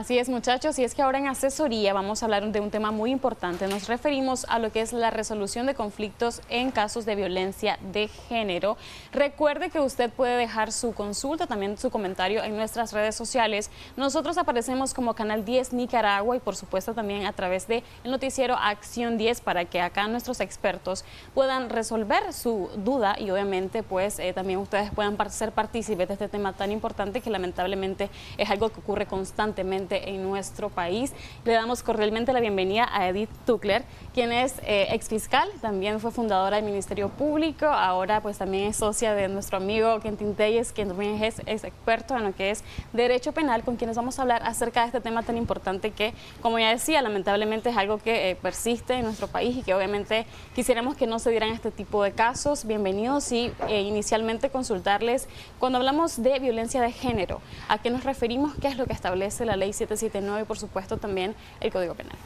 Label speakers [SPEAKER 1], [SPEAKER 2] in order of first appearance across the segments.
[SPEAKER 1] Así es, muchachos, y es que ahora en asesoría vamos a hablar de un tema muy importante. Nos referimos a lo que es la resolución de conflictos en casos de violencia de género. Recuerde que usted puede dejar su consulta, también su comentario en nuestras redes sociales. Nosotros aparecemos como Canal 10 Nicaragua y por supuesto también a través del noticiero Acción 10 para que acá nuestros expertos puedan resolver su duda y obviamente pues también ustedes puedan ser partícipes de este tema tan importante que lamentablemente es algo que ocurre constantemente en nuestro país. Le damos cordialmente la bienvenida a Edith Tuckler, quien es exfiscal, también fue fundadora del Ministerio Público, ahora pues también es socia de nuestro amigo Quentin Telles, quien también es experto en lo que es Derecho Penal, con quienes vamos a hablar acerca de este tema tan importante que, como ya decía, lamentablemente es algo que persiste en nuestro país y que obviamente quisiéramos que no se dieran este tipo de casos. Bienvenidos y inicialmente consultarles, cuando hablamos de violencia de género, ¿a qué nos referimos? ¿Qué es lo que establece la Ley 779 y por supuesto también el Código Penal?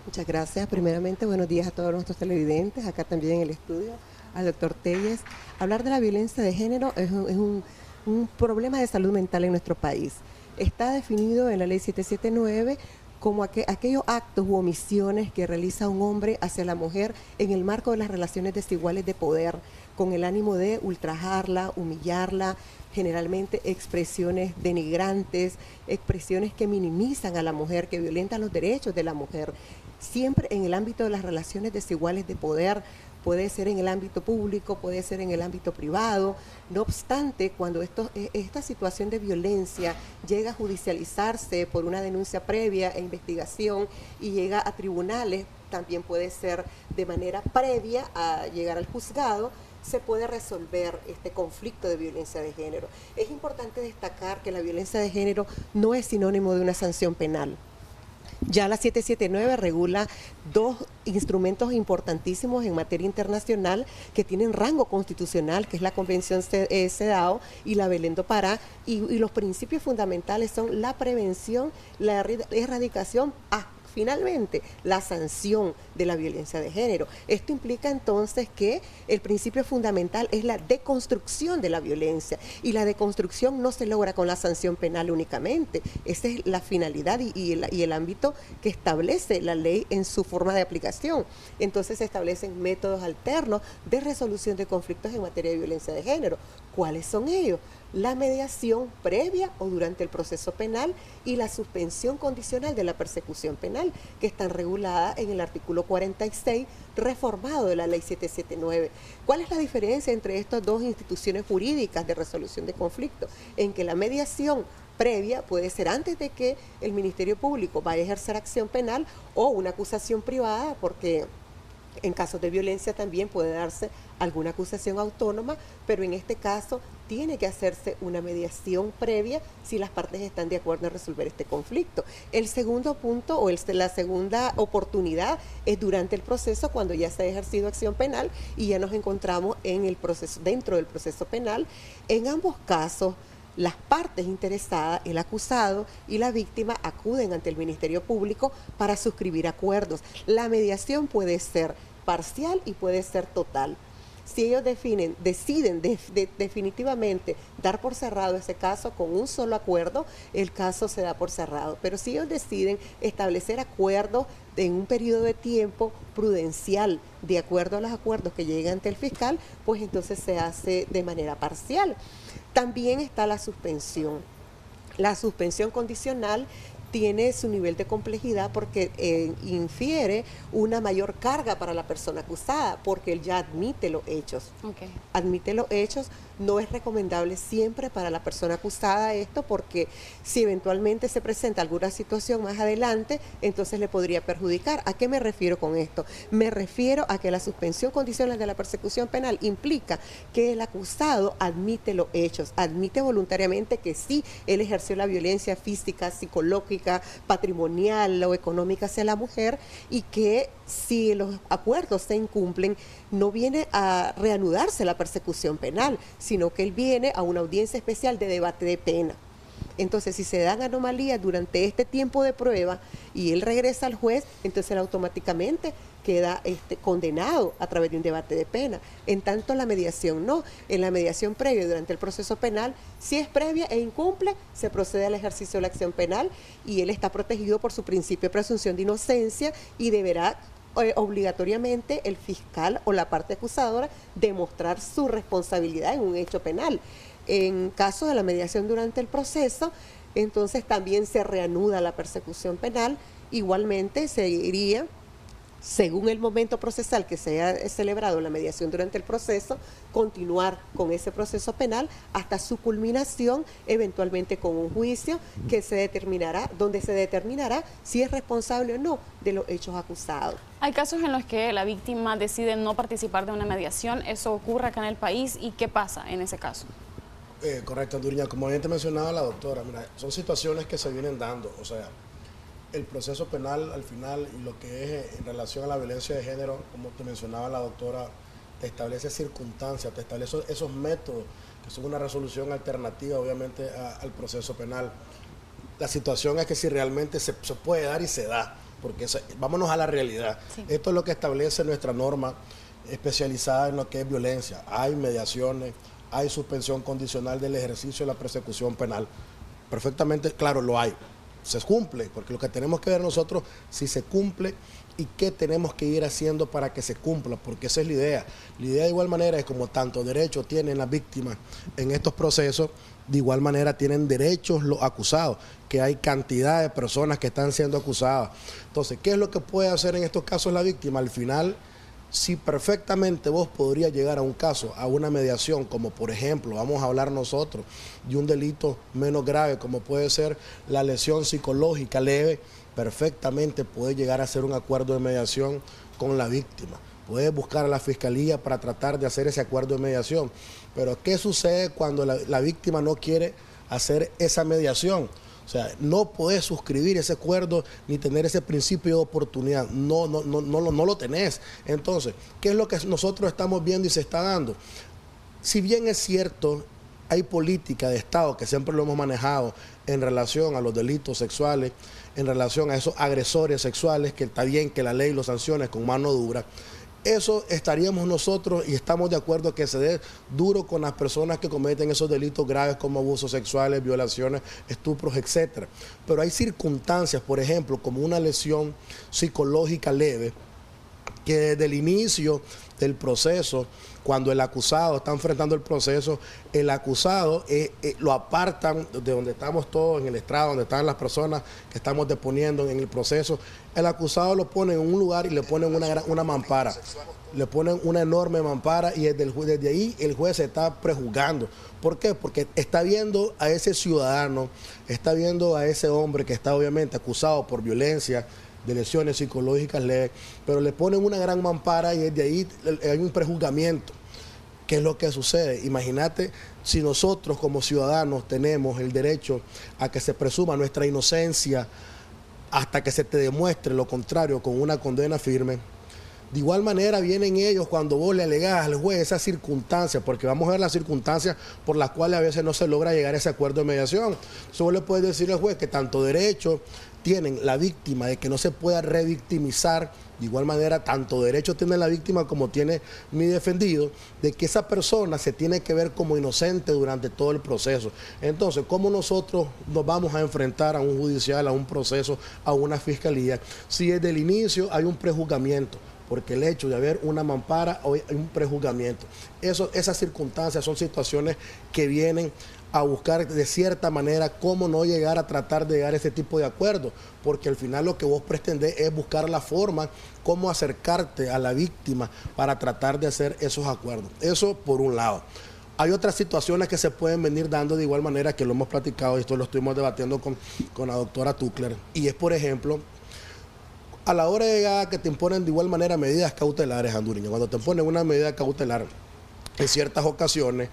[SPEAKER 2] Muchas gracias. Primeramente, buenos días a todos nuestros televidentes, acá también en el estudio, al doctor Telles. Hablar de la violencia de género es un problema de salud mental en nuestro país. Está definido en la Ley 779 como aquellos actos u omisiones que realiza un hombre hacia la mujer en el marco de las relaciones desiguales de poder, con el ánimo de ultrajarla, humillarla, generalmente expresiones denigrantes, expresiones que minimizan a la mujer, que violentan los derechos de la mujer, siempre en el ámbito de las relaciones desiguales de poder. Puede ser en el ámbito público, puede ser en el ámbito privado. No obstante, cuando esta situación de violencia llega a judicializarse por una denuncia previa e investigación y llega a tribunales, también puede ser de manera previa a llegar al juzgado, se puede resolver este conflicto de violencia de género. Es importante destacar que la violencia de género no es sinónimo de una sanción penal. Ya la 779 regula dos instrumentos importantísimos en materia internacional que tienen rango constitucional, que es la Convención CEDAW y la Belén do Pará, y los principios fundamentales son la prevención, la erradicación, finalmente, la sanción de la violencia de género. Esto implica entonces que el principio fundamental es la deconstrucción de la violencia, y la deconstrucción no se logra con la sanción penal únicamente. Esa es la finalidad y el ámbito que establece la ley en su forma de aplicación. Entonces se establecen métodos alternos de resolución de conflictos en materia de violencia de género. ¿Cuáles son ellos? La mediación previa o durante el proceso penal y la suspensión condicional de la persecución penal, que están reguladas en el artículo 46 reformado de la Ley 779. ¿Cuál es la diferencia entre estas dos instituciones jurídicas de resolución de conflictos? En que la mediación previa puede ser antes de que el Ministerio Público vaya a ejercer acción penal o una acusación privada, porque en casos de violencia también puede darse alguna acusación autónoma, pero en este caso tiene que hacerse una mediación previa si las partes están de acuerdo en resolver este conflicto. El segundo punto o la segunda oportunidad es durante el proceso, cuando ya se ha ejercido acción penal y ya nos encontramos en el proceso, dentro del proceso penal. En ambos casos, las partes interesadas, el acusado y la víctima, acuden ante el Ministerio Público para suscribir acuerdos. La mediación puede ser parcial y puede ser total. Si ellos deciden definitivamente dar por cerrado ese caso con un solo acuerdo, el caso se da por cerrado. Pero si ellos deciden establecer acuerdos en un periodo de tiempo prudencial, de acuerdo a los acuerdos que llegan ante el fiscal, pues entonces se hace de manera parcial. También está la suspensión. La suspensión condicional tiene su nivel de complejidad porque infiere una mayor carga para la persona acusada, porque él ya admite los hechos.
[SPEAKER 1] Okay.
[SPEAKER 2] Admite los hechos. No es recomendable siempre para la persona acusada esto, porque si eventualmente se presenta alguna situación más adelante, entonces le podría perjudicar. ¿A qué me refiero con esto? Me refiero a que la suspensión condicional de la persecución penal implica que el acusado admite los hechos, admite voluntariamente que sí, él ejerció la violencia física, psicológica, patrimonial o económica hacia la mujer, y que si los acuerdos se incumplen, no viene a reanudarse la persecución penal, sino que él viene a una audiencia especial de debate de pena. Entonces, si se dan anomalías durante este tiempo de prueba y él regresa al juez, entonces él automáticamente queda condenado a través de un debate de pena. En tanto, la mediación no. En la mediación previa durante el proceso penal, si es previa e incumple, se procede al ejercicio de la acción penal y él está protegido por su principio de presunción de inocencia y deberá obligatoriamente el fiscal o la parte acusadora demostrar su responsabilidad en un hecho penal. En caso de la mediación durante el proceso, entonces también se reanuda la persecución penal. Igualmente seguiría, según el momento procesal que se haya celebrado la mediación durante el proceso, continuar con ese proceso penal hasta su culminación, eventualmente con un juicio que se determinará, donde se determinará si es responsable o no de los hechos acusados.
[SPEAKER 1] Hay casos en los que la víctima decide no participar de una mediación. ¿Eso ocurre acá en el país y qué pasa en ese caso?
[SPEAKER 3] Correcto, Anduriña. Como bien te mencionaba la doctora, mira, son situaciones que se vienen dando. O sea, el proceso penal al final y lo que es en relación a la violencia de género, como te mencionaba la doctora, te establece circunstancias, te establece esos métodos que son una resolución alternativa obviamente al proceso penal. La situación es que si realmente se puede dar y se da, porque vámonos a la realidad. Sí. Esto es lo que establece nuestra norma especializada en lo que es violencia. Hay mediaciones, hay suspensión condicional del ejercicio de la persecución penal. Perfectamente claro, lo hay. Se cumple, porque lo que tenemos que ver nosotros si se cumple y qué tenemos que ir haciendo para que se cumpla, porque esa es la idea. La idea de igual manera es como tanto derecho tienen las víctimas en estos procesos, de igual manera tienen derechos los acusados, que hay cantidad de personas que están siendo acusadas. Entonces, ¿qué es lo que puede hacer en estos casos la víctima? Al final, si perfectamente vos podrías llegar a un caso, a una mediación, como por ejemplo, vamos a hablar nosotros de un delito menos grave, como puede ser la lesión psicológica leve, perfectamente puede llegar a hacer un acuerdo de mediación con la víctima. Puede buscar a la fiscalía para tratar de hacer ese acuerdo de mediación. Pero ¿qué sucede cuando la víctima no quiere hacer esa mediación? O sea, no podés suscribir ese acuerdo ni tener ese principio de oportunidad. No lo tenés. Entonces, ¿qué es lo que nosotros estamos viendo y se está dando? Si bien es cierto, hay política de Estado que siempre lo hemos manejado en relación a los delitos sexuales, en relación a esos agresores sexuales, que está bien que la ley los sancione con mano dura. Eso estaríamos nosotros y estamos de acuerdo que se dé duro con las personas que cometen esos delitos graves como abusos sexuales, violaciones, estupros, etcétera. Pero hay circunstancias, por ejemplo, como una lesión psicológica leve, que desde el inicio del proceso, cuando el acusado está enfrentando el proceso, el acusado lo apartan de donde estamos todos, en el estrado, donde están las personas que estamos deponiendo en el proceso. El acusado lo pone en un lugar y le ponen una mampara. Le ponen una enorme mampara y desde ahí el juez se está prejuzgando. ¿Por qué? Porque está viendo a ese ciudadano, está viendo a ese hombre que está obviamente acusado por violencia, de lesiones psicológicas leves, pero le ponen una gran mampara y desde ahí hay un prejuzgamiento. ¿Qué es lo que sucede? Imagínate si nosotros como ciudadanos tenemos el derecho a que se presuma nuestra inocencia hasta que se te demuestre lo contrario con una condena firme. De igual manera vienen ellos cuando vos le alegás al juez esas circunstancias, porque vamos a ver las circunstancias por las cuales a veces no se logra llegar a ese acuerdo de mediación. Entonces vos le puedes decir al juez que tanto derecho tienen la víctima de que no se pueda revictimizar, de igual manera tanto derecho tiene la víctima como tiene mi defendido, de que esa persona se tiene que ver como inocente durante todo el proceso. Entonces, ¿cómo nosotros nos vamos a enfrentar a un judicial, a un proceso, a una fiscalía, si desde el inicio hay un prejuzgamiento? Porque el hecho de haber una mampara, hoy hay un prejuzgamiento. Esas circunstancias son situaciones que vienen a buscar de cierta manera cómo no llegar a tratar de llegar a ese tipo de acuerdos, porque al final lo que vos pretendés es buscar la forma, cómo acercarte a la víctima para tratar de hacer esos acuerdos. Eso por un lado. Hay otras situaciones que se pueden venir dando de igual manera, que lo hemos platicado y esto lo estuvimos debatiendo con la doctora Tuckler, y es por ejemplo, a la hora de llegar que te imponen de igual manera medidas cautelares, Anduriño, cuando te ponen una medida cautelar, en ciertas ocasiones,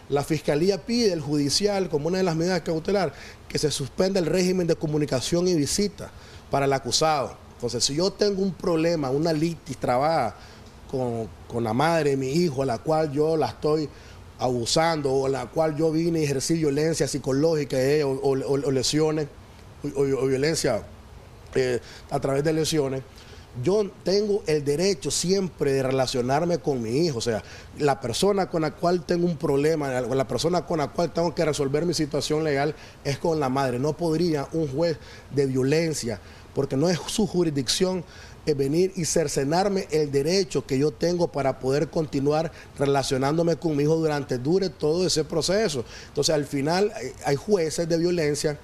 [SPEAKER 3] la Fiscalía pide, el judicial, como una de las medidas cautelares, que se suspenda el régimen de comunicación y visita para el acusado. Entonces, si yo tengo un problema, una litis trabada con la madre de mi hijo, a la cual yo la estoy abusando o la cual yo vine y ejercí violencia psicológica o lesiones o violencia a través de lesiones, yo tengo el derecho siempre de relacionarme con mi hijo. O sea, la persona con la cual tengo un problema, la persona con la cual tengo que resolver mi situación legal es con la madre. No podría un juez de violencia, porque no es su jurisdicción, venir y cercenarme el derecho que yo tengo para poder continuar relacionándome con mi hijo dure todo ese proceso. Entonces, al final, hay jueces de violencia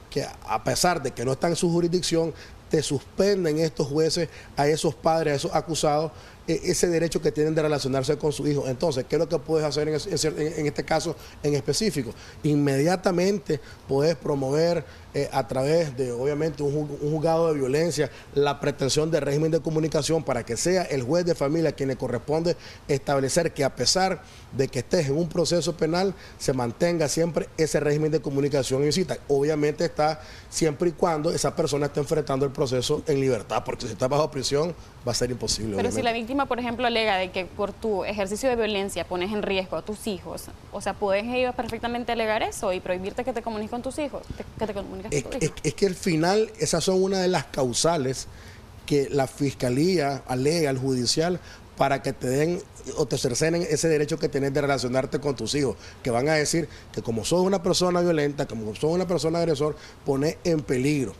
[SPEAKER 3] que, a pesar de que no están en su jurisdicción, te suspenden estos jueces a esos padres, a esos acusados, ese derecho que tienen de relacionarse con su hijo. Entonces, ¿qué es lo que puedes hacer en este caso en específico? Inmediatamente puedes promover a través de, obviamente, un juzgado de violencia, la pretensión de régimen de comunicación para que sea el juez de familia quien le corresponde establecer que, a pesar de que estés en un proceso penal, se mantenga siempre ese régimen de comunicación y visita. Obviamente está siempre y cuando esa persona esté enfrentando el proceso en libertad, porque si está bajo prisión va a ser imposible.
[SPEAKER 1] Pero obviamente, si la víctima, por ejemplo, alega de que por tu ejercicio de violencia pones en riesgo a tus hijos, o sea, puedes ellos perfectamente alegar eso y prohibirte que te comuniques con tus hijos, que te comuniques con tu hijo.
[SPEAKER 3] Es que al final esas son una de las causales que la fiscalía alega al judicial para que te den o te cercenen ese derecho que tienes de relacionarte con tus hijos, que van a decir que como sos una persona violenta, como sos una persona agresor, pones en peligro.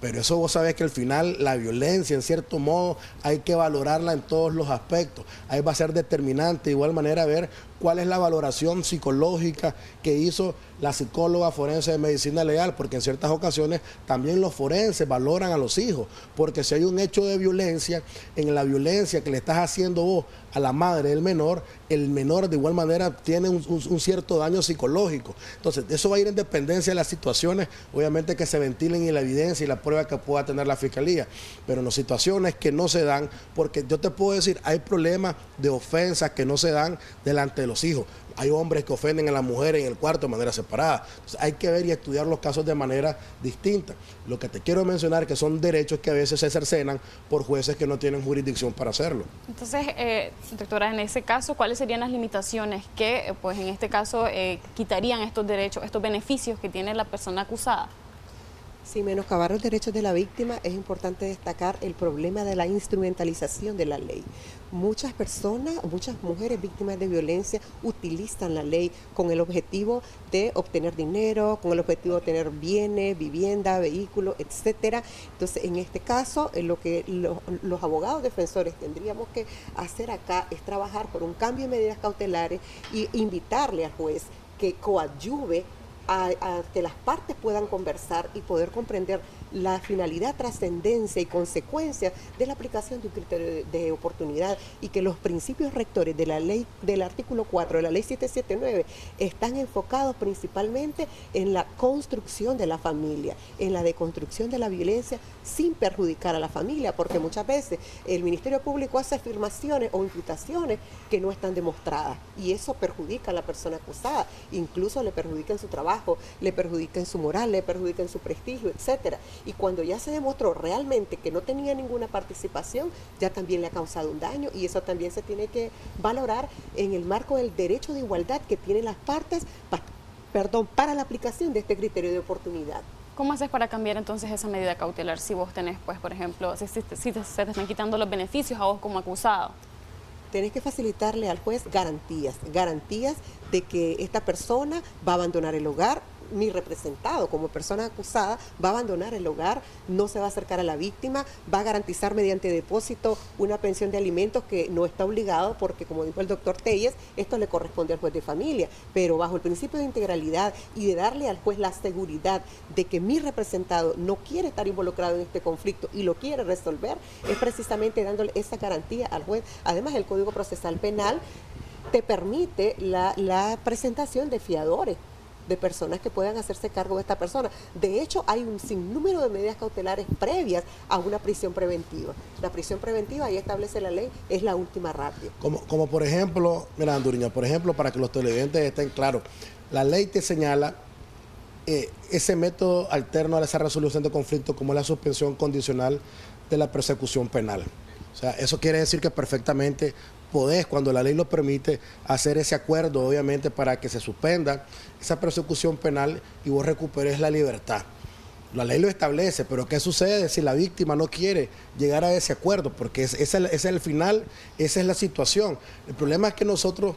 [SPEAKER 3] Pero eso vos sabés que al final la violencia, en cierto modo, hay que valorarla en todos los aspectos. Ahí va a ser determinante, de igual manera, ver cuál es la valoración psicológica que hizo la psicóloga forense de medicina legal, porque en ciertas ocasiones también los forenses valoran a los hijos, porque si hay un hecho de violencia, en la violencia que le estás haciendo vos a la madre del menor, el menor de igual manera tiene un cierto daño psicológico. Entonces, eso va a ir en dependencia de las situaciones, obviamente, que se ventilen y la evidencia y la prueba que pueda tener la fiscalía, pero en las situaciones que no se dan, porque yo te puedo decir, hay problemas de ofensas que no se dan delante de los hijos. Hay hombres que ofenden a las mujeres en el cuarto de manera separada. Entonces, hay que ver y estudiar los casos de manera distinta. Lo que te quiero mencionar que son derechos que a veces se cercenan por jueces que no tienen jurisdicción para hacerlo.
[SPEAKER 1] Entonces, doctora, en ese caso, ¿cuáles serían las limitaciones que, pues en este caso, quitarían estos derechos, estos beneficios que tiene la persona acusada?
[SPEAKER 2] Sin menoscabar los derechos de la víctima, es importante destacar el problema de la instrumentalización de la ley. Muchas personas, muchas mujeres víctimas de violencia utilizan la ley con el objetivo de obtener dinero, con el objetivo de obtener bienes, vivienda, vehículos, etcétera. Entonces, en este caso, lo que los abogados defensores tendríamos que hacer acá es trabajar por un cambio de medidas cautelares y invitarle al juez que coadyuve a que las partes puedan conversar y poder comprender la finalidad, trascendencia y consecuencia de la aplicación de un criterio de oportunidad, y que los principios rectores de la ley, del artículo 4 de la ley 779 están enfocados principalmente en la construcción de la familia, en la deconstrucción de la violencia sin perjudicar a la familia, porque muchas veces el Ministerio Público hace afirmaciones o imputaciones que no están demostradas y eso perjudica a la persona acusada, incluso le perjudica en su trabajo, le perjudica en su moral, le perjudica en su prestigio, etcétera. Y cuando ya se demostró realmente que no tenía ninguna participación, ya también le ha causado un daño, y eso también se tiene que valorar en el marco del derecho de igualdad que tienen las partes para la aplicación de este criterio de oportunidad.
[SPEAKER 1] ¿Cómo haces para cambiar entonces esa medida cautelar si vos tenés, pues, por ejemplo, si se te están quitando los beneficios a vos como acusado?
[SPEAKER 2] Tenés que facilitarle al juez garantías de que esta persona va a abandonar el hogar. Mi representado como persona acusada va a abandonar el hogar, no se va a acercar a la víctima, va a garantizar mediante depósito una pensión de alimentos que no está obligado, porque como dijo el doctor Telles, esto le corresponde al juez de familia, pero bajo el principio de integralidad y de darle al juez la seguridad de que mi representado no quiere estar involucrado en este conflicto y lo quiere resolver, es precisamente dándole esa garantía al juez. Además, el Código Procesal Penal te permite la presentación de fiadores, de personas que puedan hacerse cargo de esta persona. De hecho, hay un sinnúmero de medidas cautelares previas a una prisión preventiva. La prisión preventiva, ahí establece la ley, es la última ratio.
[SPEAKER 3] Como por ejemplo, mira, Anduriña, por ejemplo, para que los televidentes estén claros, la ley te señala ese método alterno a esa resolución de conflicto como la suspensión condicional de la persecución penal. O sea, eso quiere decir que perfectamente podés, cuando la ley lo permite, hacer ese acuerdo, obviamente, para que se suspenda esa persecución penal y vos recuperes la libertad. La ley lo establece, pero ¿qué sucede si la víctima no quiere llegar a ese acuerdo? Porque ese es el final, esa es la situación. El problema es que nosotros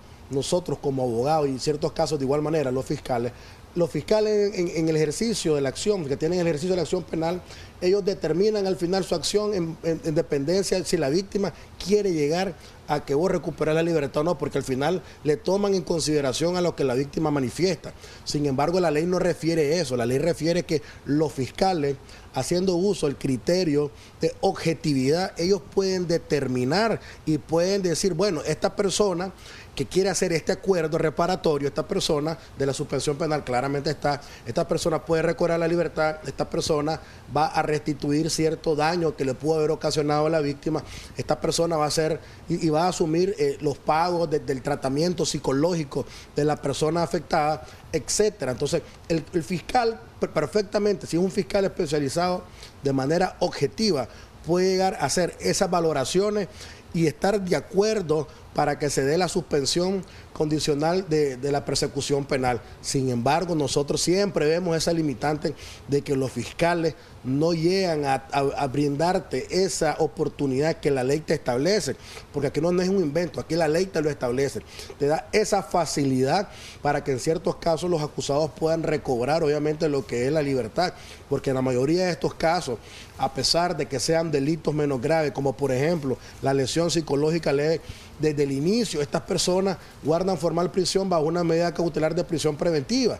[SPEAKER 3] como abogados, y en ciertos casos de igual manera los fiscales en el ejercicio de la acción, que tienen el ejercicio de la acción penal, ellos determinan al final su acción en dependencia de si la víctima quiere llegar a que vos recuperes la libertad o no, porque al final le toman en consideración a lo que la víctima manifiesta. Sin embargo, la ley no refiere eso, la ley refiere que los fiscales, haciendo uso del criterio de objetividad, ellos pueden determinar y pueden decir, bueno, esta persona que quiere hacer este acuerdo reparatorio, esta persona de la suspensión penal claramente esta persona puede recobrar la libertad, esta persona va a restituir cierto daño que le pudo haber ocasionado a la víctima, esta persona va a hacer y va a asumir los pagos del tratamiento psicológico de la persona afectada, etcétera. Entonces, el fiscal perfectamente, si es un fiscal especializado de manera objetiva, puede llegar a hacer esas valoraciones y estar de acuerdo para que se dé la suspensión condicional de la persecución penal. Sin embargo, nosotros siempre vemos esa limitante de que los fiscales no llegan a brindarte esa oportunidad que la ley te establece, porque aquí no es un invento, aquí la ley te lo establece, te da esa facilidad para que en ciertos casos los acusados puedan recobrar obviamente lo que es la libertad, porque en la mayoría de estos casos, a pesar de que sean delitos menos graves, como por ejemplo la lesión psicológica leve, desde el inicio estas personas guardan formal prisión bajo una medida cautelar de prisión preventiva.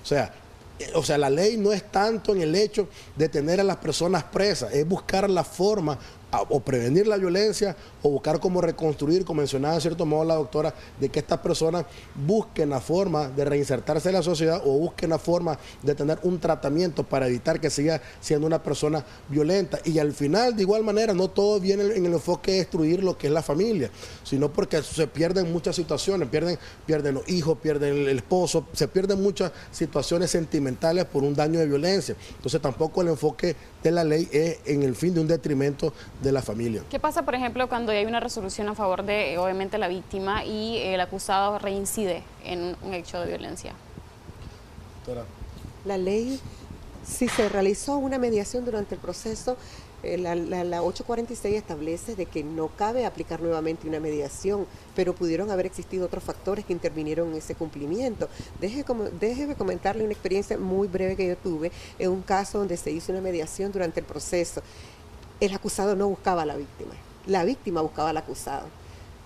[SPEAKER 3] O sea, la ley no es tanto en el hecho de tener a las personas presas, es buscar la forma o prevenir la violencia o buscar cómo reconstruir, como mencionaba en cierto modo la doctora, de que estas personas busquen la forma de reinsertarse en la sociedad o busquen la forma de tener un tratamiento para evitar que siga siendo una persona violenta. Y al final, de igual manera, no todo viene en el enfoque de destruir lo que es la familia, sino porque se pierden muchas situaciones, pierden los hijos, pierden el esposo, se pierden muchas situaciones sentimentales por un daño de violencia. Entonces tampoco el enfoque de la ley es en el fin de un detrimento de la familia.
[SPEAKER 1] ¿Qué pasa, por ejemplo, cuando hay una resolución a favor de, obviamente, la víctima y el acusado reincide en un hecho de violencia?
[SPEAKER 3] Doctora.
[SPEAKER 2] La ley, si se realizó una mediación durante el proceso, la 846 establece de que no cabe aplicar nuevamente una mediación, pero pudieron haber existido otros factores que intervinieron en ese cumplimiento. Déjeme comentarle una experiencia muy breve que yo tuve en un caso donde se hizo una mediación durante el proceso. El acusado no buscaba a la víctima buscaba al acusado.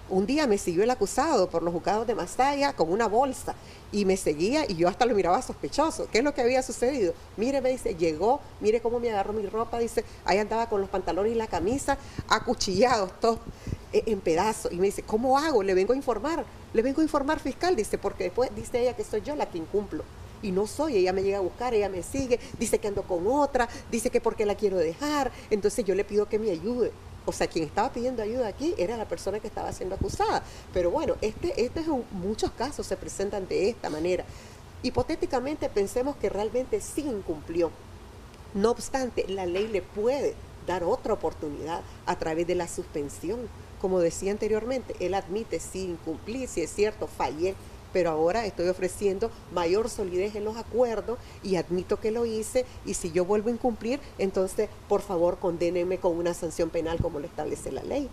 [SPEAKER 2] Un día me siguió el acusado por los juzgados de Masaya con una bolsa y me seguía y yo hasta lo miraba sospechoso. ¿Qué es lo que había sucedido? Mire, me dice, llegó, mire cómo me agarró mi ropa, dice, ahí andaba con los pantalones y la camisa acuchillados, todos en pedazos. Y me dice, ¿cómo hago? Le vengo a informar, fiscal, dice, porque después dice ella que soy yo la que incumplo. Y no soy, ella me llega a buscar, ella me sigue, dice que ando con otra, dice que porque la quiero dejar, entonces yo le pido que me ayude. O sea, quien estaba pidiendo ayuda aquí era la persona que estaba siendo acusada. Pero bueno, muchos casos se presentan de esta manera. Hipotéticamente pensemos que realmente sí incumplió. No obstante, la ley le puede dar otra oportunidad a través de la suspensión. Como decía anteriormente, él admite sí incumplí, si es cierto, fallé, pero ahora estoy ofreciendo mayor solidez en los acuerdos y admito que lo hice, y si yo vuelvo a incumplir, entonces por favor condénenme con una sanción penal como lo establece la ley.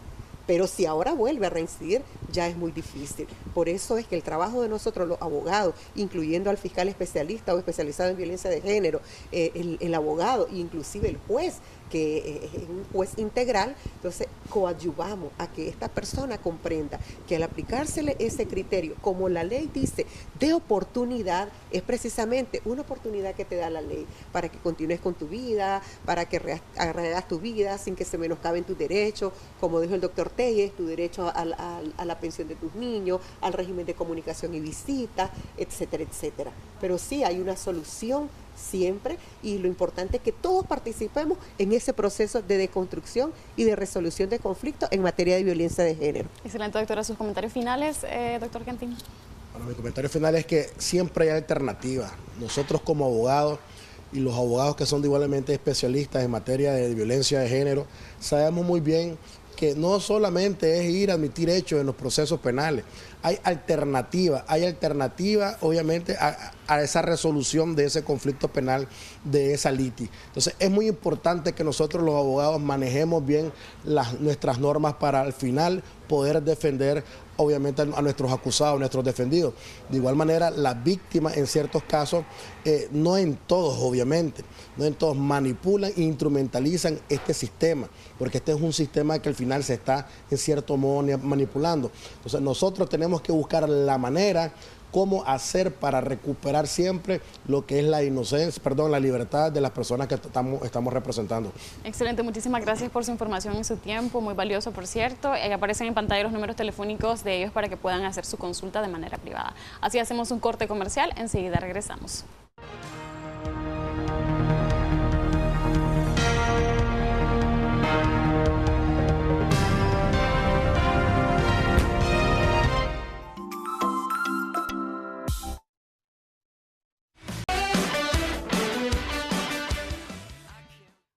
[SPEAKER 2] Pero si ahora vuelve a reincidir, ya es muy difícil. Por eso es que el trabajo de nosotros, los abogados, incluyendo al fiscal especialista o especializado en violencia de género, el abogado e inclusive el juez, que es un juez integral, entonces coadyuvamos a que esta persona comprenda que al aplicársele ese criterio, como la ley dice, de oportunidad, es precisamente una oportunidad que te da la ley para que continúes con tu vida, para que rehagas tu vida sin que se menoscaben tus derechos, como dijo el doctor Telles, tu derecho a la pensión de tus niños, al régimen de comunicación y visita, etcétera, etcétera. Pero sí hay una solución siempre, y lo importante es que todos participemos en ese proceso de deconstrucción y de resolución de conflictos en materia de violencia de género.
[SPEAKER 1] Excelente, doctora. ¿Sus comentarios finales, doctor Quentin?
[SPEAKER 3] Bueno, mi comentario final es que siempre hay alternativas. Nosotros como abogados y los abogados que son igualmente especialistas en materia de violencia de género, sabemos muy bien que no solamente es ir a admitir hechos en los procesos penales, hay alternativa obviamente a esa resolución de ese conflicto penal, de esa litis. Entonces es muy importante que nosotros los abogados manejemos bien nuestras normas para al final poder defender obviamente a nuestros acusados, a nuestros defendidos. De igual manera, las víctimas en ciertos casos, no en todos obviamente, no en todos manipulan e instrumentalizan este sistema, porque este es un sistema que al final se está en cierto modo manipulando. Entonces nosotros tenemos que buscar la manera cómo hacer para recuperar siempre lo que es la inocencia, perdón, la libertad de las personas que estamos representando.
[SPEAKER 1] Excelente, muchísimas gracias por su información y su tiempo, muy valioso por cierto. Aparecen en pantalla los números telefónicos de ellos para que puedan hacer su consulta de manera privada. Así hacemos un corte comercial, enseguida regresamos.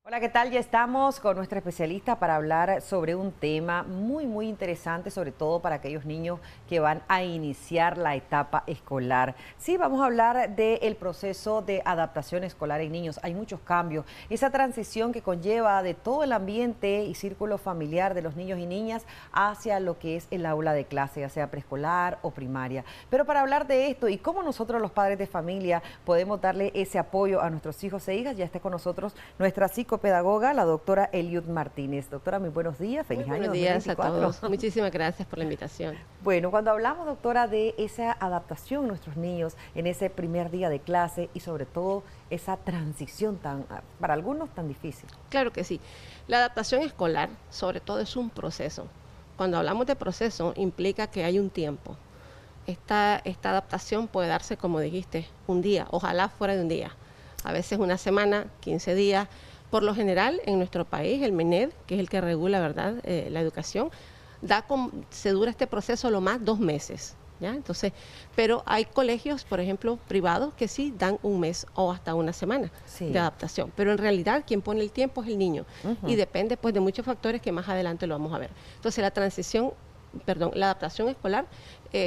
[SPEAKER 4] Hola, ¿qué tal? Ya estamos con nuestra especialista para hablar sobre un tema muy interesante, sobre todo para aquellos niños que van a iniciar la etapa escolar. Sí, vamos a hablar del proceso de adaptación escolar en niños. Hay muchos cambios, esa transición que conlleva de todo el ambiente y círculo familiar de los niños y niñas hacia lo que es el aula de clase, ya sea preescolar o primaria. Pero para hablar de esto y cómo nosotros los padres de familia podemos darle ese apoyo a nuestros hijos e hijas, ya está con nosotros nuestra psicopedagoga, la doctora Eliud Martínez. Doctora, muy buenos días, feliz año 2024.
[SPEAKER 5] Buenos días a todos. Muchísimas gracias por la invitación.
[SPEAKER 4] Bueno, cuando hablamos, doctora, de esa adaptación de nuestros niños en ese primer día de clase y sobre todo esa transición para algunos tan difícil.
[SPEAKER 5] Claro que sí. La adaptación escolar, sobre todo, es un proceso. Cuando hablamos de proceso, implica que hay un tiempo. Esta adaptación puede darse, como dijiste, un día, ojalá fuera de un día. A veces una semana, 15 días. Por lo general, en nuestro país, el MENED, que es el que regula, ¿verdad?, la educación, se dura este proceso lo más 2 meses, ¿ya? Entonces, pero hay colegios, por ejemplo, privados, que sí dan 1 mes o hasta 1 semana de adaptación. Pero en realidad, quien pone el tiempo es el niño. Y depende, pues, de muchos factores que más adelante lo vamos a ver. Entonces, la adaptación escolar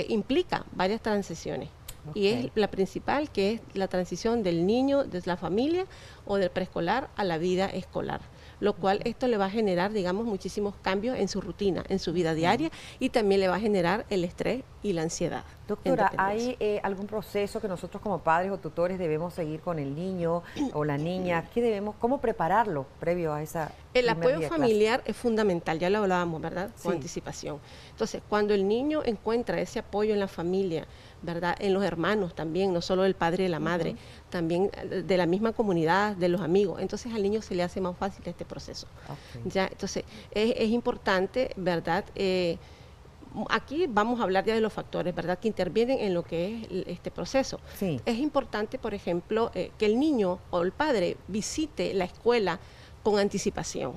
[SPEAKER 5] implica varias transiciones. Y es la principal, que es la transición del niño, desde la familia o del preescolar a la vida escolar. Lo cual esto le va a generar, digamos, muchísimos cambios en su rutina, en su vida diaria, y también le va a generar el estrés y la ansiedad.
[SPEAKER 4] Doctora, ¿hay algún proceso que nosotros como padres o tutores debemos seguir con el niño o la niña? ¿Cómo prepararlo previo a esa
[SPEAKER 5] El apoyo familiar es fundamental, ya lo hablábamos, ¿verdad? Con anticipación. Entonces, cuando el niño encuentra ese apoyo en la familia, ¿verdad?, en los hermanos también, no solo del padre y de la madre, también de la misma comunidad, de los amigos, entonces al niño se le hace más fácil este proceso. Ya, entonces, es importante, ¿verdad?, aquí vamos a hablar ya de los factores, ¿verdad?, que intervienen en lo que es este proceso. Es importante, por ejemplo, que el niño o el padre visite la escuela con anticipación.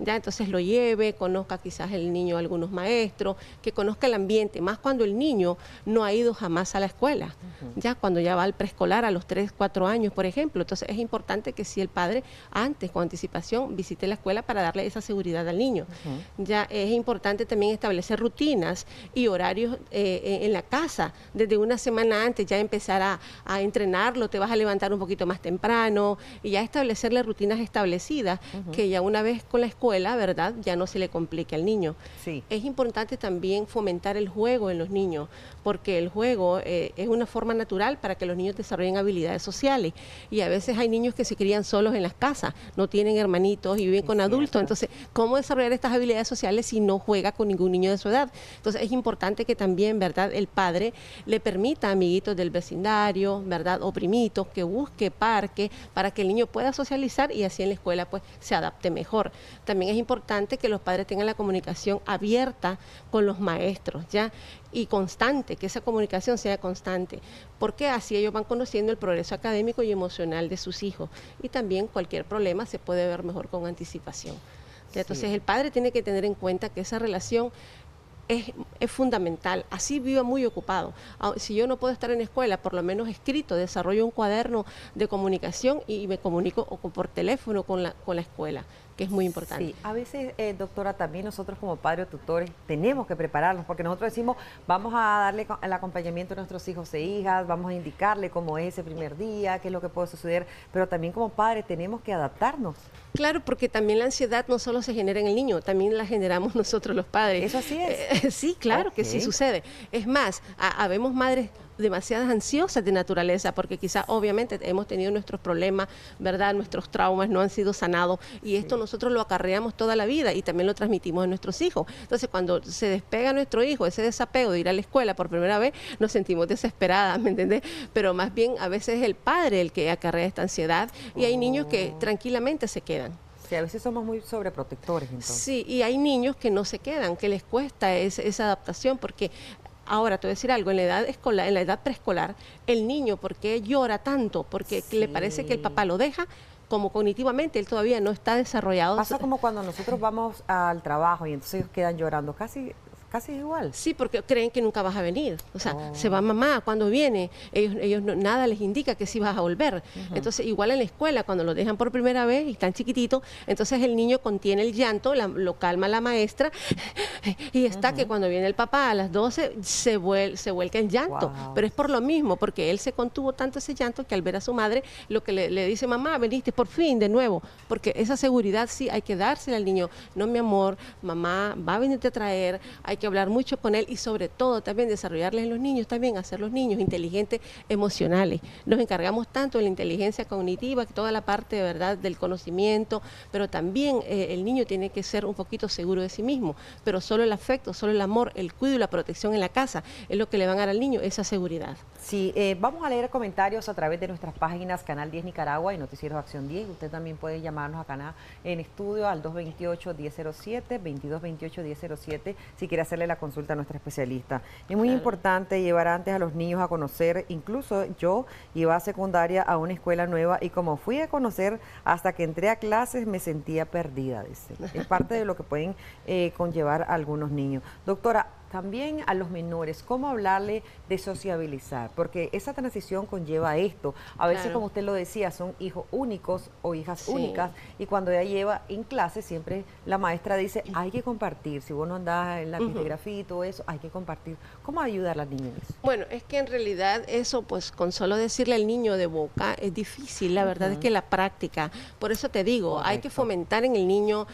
[SPEAKER 5] Ya, entonces lo lleve, conozca quizás el niño a algunos maestros, que conozca el ambiente, más cuando el niño no ha ido jamás a la escuela, ya cuando ya va al preescolar a los 3, 4 años, por ejemplo. Entonces es importante que si el padre antes, con anticipación, visite la escuela para darle esa seguridad al niño. Ya es importante también establecer rutinas y horarios en la casa, desde una semana antes ya empezar a entrenarlo, te vas a levantar un poquito más temprano y ya establecerle rutinas establecidas, que ya una vez con la escuela, ¿verdad?, ya no se le complique al niño. Es importante también fomentar el juego en los niños, porque el juego es una forma natural para que los niños desarrollen habilidades sociales, y a veces hay niños que se crían solos en las casas, no tienen hermanitos y viven con adultos. Entonces, ¿cómo desarrollar estas habilidades sociales si no juega con ningún niño de su edad? Entonces, es importante que también, ¿verdad?, el padre le permita a amiguitos del vecindario, ¿verdad?, o primitos, que busque parque para que el niño pueda socializar y así en la escuela pues se adapte mejor. También es importante que los padres tengan la comunicación abierta con los maestros, ¿ya?, y constante, que esa comunicación sea constante, porque así ellos van conociendo el progreso académico y emocional de sus hijos, y también cualquier problema se puede ver mejor con anticipación. Entonces el padre tiene que tener en cuenta que esa relación es fundamental, así viva muy ocupado. Si yo no puedo estar en la escuela, por lo menos escrito, desarrollo un cuaderno de comunicación y me comunico por teléfono con la escuela, que es muy importante.
[SPEAKER 4] Sí, a veces, doctora, también nosotros como padres o tutores tenemos que prepararnos, porque nosotros decimos, vamos a darle el acompañamiento a nuestros hijos e hijas, vamos a indicarle cómo es ese primer día, qué es lo que puede suceder, pero también como padres tenemos que adaptarnos.
[SPEAKER 5] Claro, porque también la ansiedad no solo se genera en el niño, también la generamos nosotros los padres.
[SPEAKER 4] ¿Eso así es?
[SPEAKER 5] Sí, claro que sí sucede. Es más, habemos madres demasiadas ansiosas de naturaleza, porque quizá obviamente hemos tenido nuestros problemas, ¿verdad? Nuestros traumas no han sido sanados y esto nosotros lo acarreamos toda la vida y también lo transmitimos a nuestros hijos. Entonces, cuando se despega nuestro hijo, ese desapego de ir a la escuela por primera vez, nos sentimos desesperadas, ¿me entendés? Pero más bien a veces es el padre el que acarrea esta ansiedad y hay niños que tranquilamente se quedan.
[SPEAKER 4] Sí, a veces somos muy sobreprotectores, entonces.
[SPEAKER 5] Sí, y hay niños que no se quedan, que les cuesta esa adaptación, porque ahora te voy a decir algo, en la edad escolar, en la edad preescolar, el niño, ¿por qué llora tanto? Porque le parece que el papá lo deja, como cognitivamente él todavía no está desarrollado.
[SPEAKER 4] Pasa como cuando nosotros vamos al trabajo y entonces ellos quedan llorando, casi igual.
[SPEAKER 5] Sí, porque creen que nunca vas a venir. O sea, se va mamá, cuando viene, ellos nada les indica que sí vas a volver. Entonces, igual en la escuela, cuando lo dejan por primera vez y están chiquititos, entonces el niño contiene el llanto, lo calma la maestra y está que cuando viene el papá a las 12 se vuelca en llanto. Pero es por lo mismo, porque él se contuvo tanto ese llanto que al ver a su madre, lo que le dice, mamá, veniste por fin de nuevo. Porque esa seguridad sí hay que dársela al niño. No, mi amor, mamá va a venirte a traer, hay que hablar mucho con él y sobre todo también desarrollarles en los niños, también hacer los niños inteligentes emocionales. Nos encargamos tanto de la inteligencia cognitiva, toda la parte de verdad del conocimiento, pero también el niño tiene que ser un poquito seguro de sí mismo, pero solo el afecto, solo el amor, el cuidado y la protección en la casa es lo que le van a dar al niño esa seguridad.
[SPEAKER 4] Sí, vamos a leer comentarios a través de nuestras páginas Canal 10 Nicaragua y Noticieros Acción 10. Usted también puede llamarnos acá en estudio al 228-1007, 2228-1007, si quiere hacerle la consulta a nuestra especialista. Es muy importante llevar antes a los niños a conocer, incluso yo iba a secundaria a una escuela nueva y como fui a conocer hasta que entré a clases me sentía perdida, dice. Es parte de lo que pueden conllevar a algunos niños. Doctora, también a los menores, ¿cómo hablarle de sociabilizar? Porque esa transición conlleva esto. A veces, como usted lo decía, son hijos únicos o hijas únicas y cuando ella lleva en clase siempre la maestra dice, hay que compartir. Si vos no andás en la grafía y todo eso, hay que compartir. ¿Cómo ayudar a las niñas?
[SPEAKER 5] Bueno, es que en realidad eso, pues con solo decirle al niño de boca es difícil. La verdad es que la práctica, por eso te digo, hay que fomentar en el niño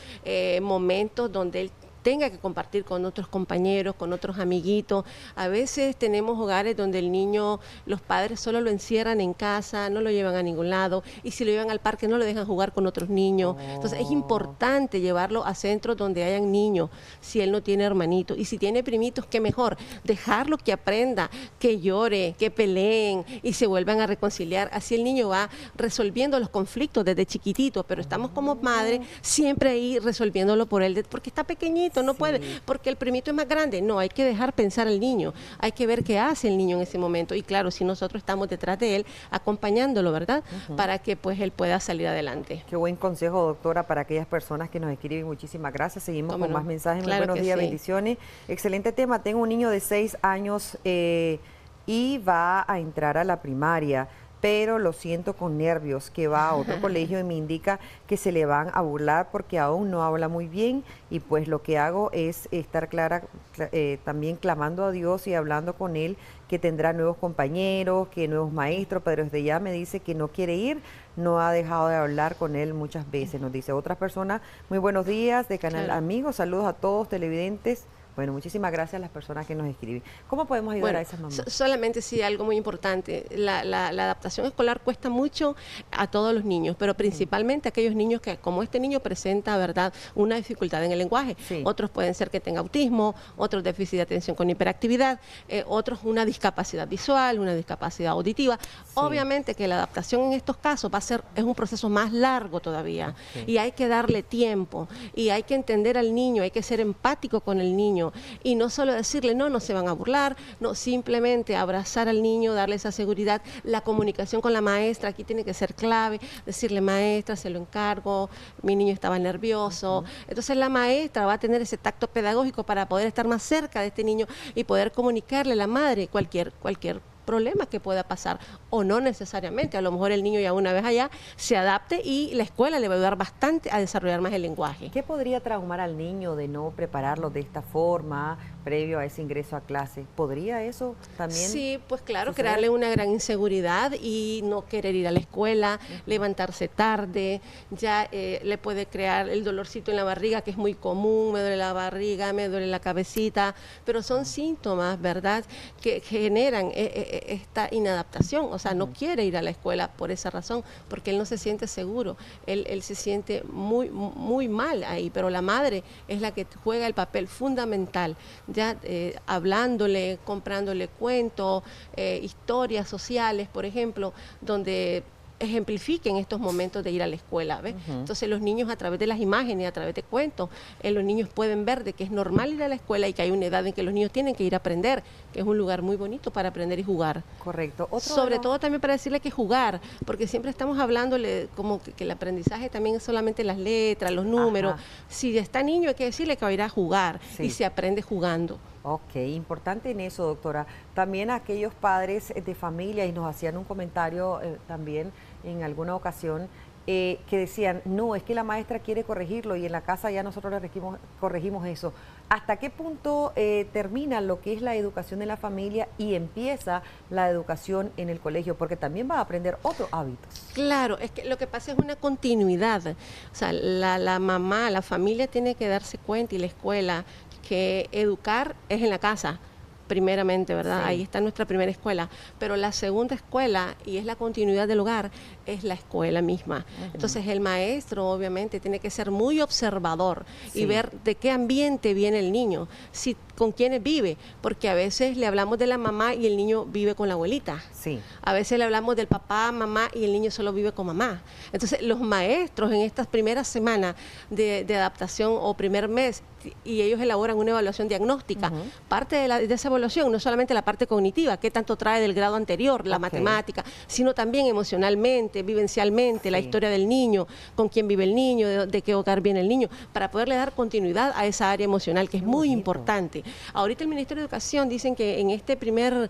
[SPEAKER 5] momentos donde él tenga que compartir con otros compañeros, con otros amiguitos. A veces tenemos hogares donde el niño, los padres solo lo encierran en casa, no lo llevan a ningún lado, y si lo llevan al parque no lo dejan jugar con otros niños. Entonces es importante llevarlo a centros donde hayan niños, si él no tiene hermanitos, y si tiene primitos, qué mejor, dejarlo que aprenda, que llore, que peleen y se vuelvan a reconciliar. Así el niño va resolviendo los conflictos desde chiquitito, pero estamos como madre siempre ahí resolviéndolo por él, porque está pequeñito, no puede, porque el primito es más grande. No, hay que dejar pensar al niño, hay que ver qué hace el niño en ese momento y claro, si nosotros estamos detrás de él, acompañándolo, ¿verdad? Para que pues él pueda salir adelante.
[SPEAKER 4] Qué buen consejo, doctora, para aquellas personas que nos escriben. Muchísimas gracias. Seguimos con más mensajes. Muy buenos días, bendiciones. Excelente tema. Tengo un niño de 6 años y va a entrar a la primaria, pero lo siento con nervios, que va a otro colegio y me indica que se le van a burlar porque aún no habla muy bien y pues lo que hago es estar también clamando a Dios y hablando con él que tendrá nuevos compañeros, que nuevos maestros, pero desde ya me dice que no quiere ir, no ha dejado de hablar con él muchas veces, nos dice otras personas. Muy buenos días de Canal Amigos, saludos a todos televidentes. Bueno, muchísimas gracias a las personas que nos escriben. ¿Cómo podemos ayudar a esas mamás?
[SPEAKER 5] Solamente sí, algo muy importante. La adaptación escolar cuesta mucho a todos los niños, pero principalmente a aquellos niños que, como este niño presenta, ¿verdad?, una dificultad en el lenguaje. Otros pueden ser que tenga autismo, otros déficit de atención con hiperactividad, otros una discapacidad visual, una discapacidad auditiva. Obviamente que la adaptación en estos casos es un proceso más largo todavía y hay que darle tiempo y hay que entender al niño, hay que ser empático con el niño. Y no solo decirle, no se van a burlar, no, simplemente abrazar al niño, darle esa seguridad. La comunicación con la maestra aquí tiene que ser clave, decirle, maestra, se lo encargo, mi niño estaba nervioso. Entonces la maestra va a tener ese tacto pedagógico para poder estar más cerca de este niño y poder comunicarle a la madre cualquier problemas que pueda pasar, o no necesariamente. A lo mejor el niño ya una vez allá se adapte y la escuela le va a ayudar bastante a desarrollar más el lenguaje.
[SPEAKER 4] ¿Qué podría traumar al niño de no prepararlo de esta forma previo a ese ingreso a clase? ¿Podría eso también?
[SPEAKER 5] Sí, pues claro,
[SPEAKER 4] suceder?
[SPEAKER 5] crearle una gran inseguridad y no querer ir a la escuela, levantarse tarde, ya le puede crear el dolorcito en la barriga, que es muy común, me duele la barriga, me duele la cabecita, pero son síntomas, ¿verdad?, que generan esta inadaptación, o sea, no quiere ir a la escuela por esa razón, porque él no se siente seguro, él se siente muy mal ahí, pero la madre es la que juega el papel fundamental, ya hablándole, comprándole cuentos, historias sociales, por ejemplo, donde ejemplifiquen estos momentos de ir a la escuela, ¿ves? Entonces los niños a través de las imágenes, a través de cuentos, los niños pueden ver de que es normal ir a la escuela y que hay una edad en que los niños tienen que ir a aprender, que es un lugar muy bonito para aprender y jugar.
[SPEAKER 4] Correcto.
[SPEAKER 5] Sobre todo también para decirle que jugar, porque siempre estamos hablándole como que el aprendizaje también es solamente las letras, los números.
[SPEAKER 4] Ajá.
[SPEAKER 5] Si está niño hay que decirle que va a ir a jugar y
[SPEAKER 4] Sí.
[SPEAKER 5] se aprende jugando.
[SPEAKER 4] Ok, importante en eso, doctora. También aquellos padres de familia, y nos hacían un comentario también en alguna ocasión, que decían, no, es que la maestra quiere corregirlo y en la casa ya nosotros le corregimos eso. ¿Hasta qué punto termina lo que es la educación en la familia y empieza la educación en el colegio? Porque también va a aprender otros hábitos.
[SPEAKER 5] Claro, es que lo que pasa es una continuidad. O sea, la mamá, la familia tiene que darse cuenta y la escuela que educar es en la casa, primeramente, ¿verdad?
[SPEAKER 4] Sí.
[SPEAKER 5] Ahí está nuestra primera escuela, pero la segunda escuela, y es la continuidad del hogar, es la escuela misma. Entonces el maestro obviamente tiene que ser muy observador
[SPEAKER 4] Sí.
[SPEAKER 5] y ver de qué ambiente viene el niño, si con quiénes vive, porque a veces le hablamos de la mamá y el niño vive con la abuelita.
[SPEAKER 4] Sí.
[SPEAKER 5] A veces le hablamos del papá, mamá y el niño solo vive con mamá. Entonces los maestros en estas primeras semanas de adaptación o primer mes, y ellos elaboran una evaluación diagnóstica, parte de esa evaluación, no solamente la parte cognitiva, qué tanto trae del grado anterior, la
[SPEAKER 4] Ok.
[SPEAKER 5] matemática, sino también emocionalmente, vivencialmente, la
[SPEAKER 4] Sí.
[SPEAKER 5] historia del niño, con quién vive el niño, de qué hogar viene el niño, para poderle dar continuidad a esa área emocional que es
[SPEAKER 4] Qué
[SPEAKER 5] muy
[SPEAKER 4] bonito.
[SPEAKER 5] importante. Ahorita el Ministerio de Educación dicen que en este primer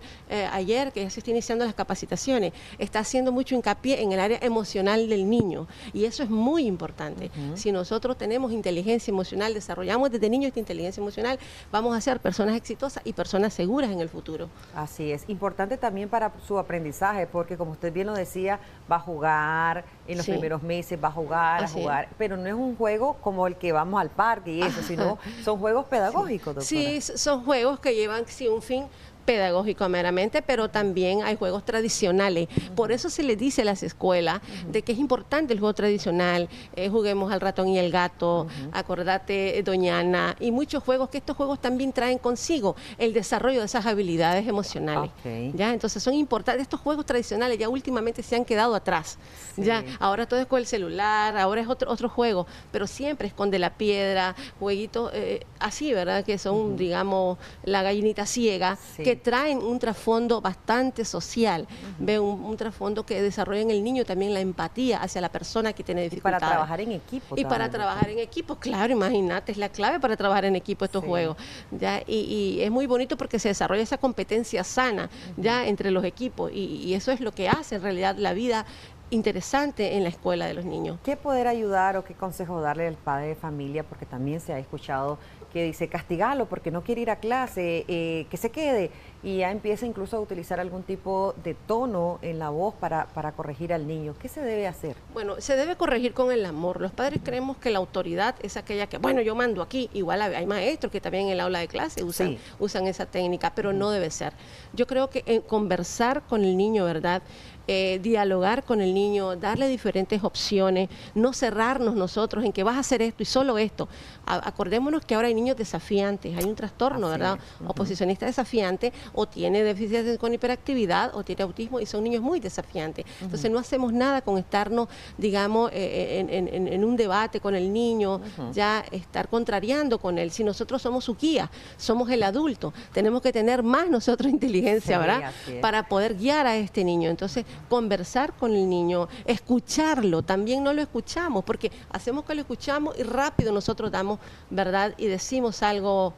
[SPEAKER 5] ayer, que ya se está iniciando las capacitaciones, está haciendo mucho hincapié en el área emocional del niño, y eso es muy importante. Si nosotros tenemos inteligencia emocional, desarrollamos desde niños esta inteligencia emocional, vamos a ser personas exitosas y personas seguras en el futuro.
[SPEAKER 4] Así es, importante también para su aprendizaje, porque como usted bien lo decía, va a jugar en los
[SPEAKER 5] Sí.
[SPEAKER 4] primeros meses, va a jugar,
[SPEAKER 5] Así
[SPEAKER 4] pero no es un juego como el que vamos al parque y eso, sino son juegos pedagógicos, doctora.
[SPEAKER 5] Sí, son juegos que llevan sí, un fin pedagógico meramente, pero también hay juegos tradicionales. Por eso se les dice a las escuelas de que es importante el juego tradicional, juguemos al ratón y el gato, acordate Doña Ana, y muchos juegos, que estos juegos también traen consigo el desarrollo de esas habilidades emocionales.
[SPEAKER 4] Ok.
[SPEAKER 5] ¿Ya? Entonces son importantes, estos juegos tradicionales ya últimamente se han quedado atrás.
[SPEAKER 4] Sí.
[SPEAKER 5] Ya, ahora todo es con el celular, ahora es otro juego, pero siempre esconde la piedra, jueguitos así, ¿verdad? Que son, digamos, la gallinita ciega,
[SPEAKER 4] Sí.
[SPEAKER 5] que traen un trasfondo bastante social, ve un trasfondo que desarrolla en el niño también la empatía hacia la persona que tiene
[SPEAKER 4] Y
[SPEAKER 5] dificultades.
[SPEAKER 4] para trabajar en equipo.
[SPEAKER 5] Y para
[SPEAKER 4] también,
[SPEAKER 5] trabajar en equipo, claro, imagínate, es la clave para trabajar en equipo estos
[SPEAKER 4] Sí.
[SPEAKER 5] juegos. ¿Ya? Y es muy bonito porque se desarrolla esa competencia sana ya entre los equipos, y eso es lo que hace en realidad la vida interesante en la escuela de los niños.
[SPEAKER 4] ¿Qué poder ayudar o qué consejo darle al padre de familia? Porque también se ha escuchado que dice castigarlo porque no quiere ir a clase, que se quede, y ya empieza incluso a utilizar algún tipo de tono en la voz para corregir al niño. ¿Qué se debe hacer?
[SPEAKER 5] Bueno, se debe corregir con el amor. Los padres creemos que la autoridad es aquella que, bueno, yo mando aquí. Igual hay maestros que también en el aula de clase
[SPEAKER 4] Sí.
[SPEAKER 5] usan esa técnica, pero no debe ser. Yo creo que conversar con el niño, ¿verdad? Dialogar con el niño, darle diferentes opciones, no cerrarnos nosotros en que vas a hacer esto y solo esto. Acordémonos que ahora hay niños desafiantes, hay un trastorno,
[SPEAKER 4] Así
[SPEAKER 5] ¿verdad?
[SPEAKER 4] es.
[SPEAKER 5] Oposicionista desafiante, o tiene déficit con hiperactividad, o tiene autismo, y son niños muy desafiantes. Entonces no hacemos nada con estarnos, digamos, en un debate con el niño, ya estar contrariando con él. Si nosotros somos su guía, somos el adulto, tenemos que tener más nosotros inteligencia,
[SPEAKER 4] Sí,
[SPEAKER 5] ¿verdad?
[SPEAKER 4] así es.
[SPEAKER 5] Para poder guiar a este niño. Entonces, conversar con el niño, escucharlo, también no lo escuchamos, porque hacemos que lo escuchamos y rápido nosotros damos, ¿verdad? Y decimos algo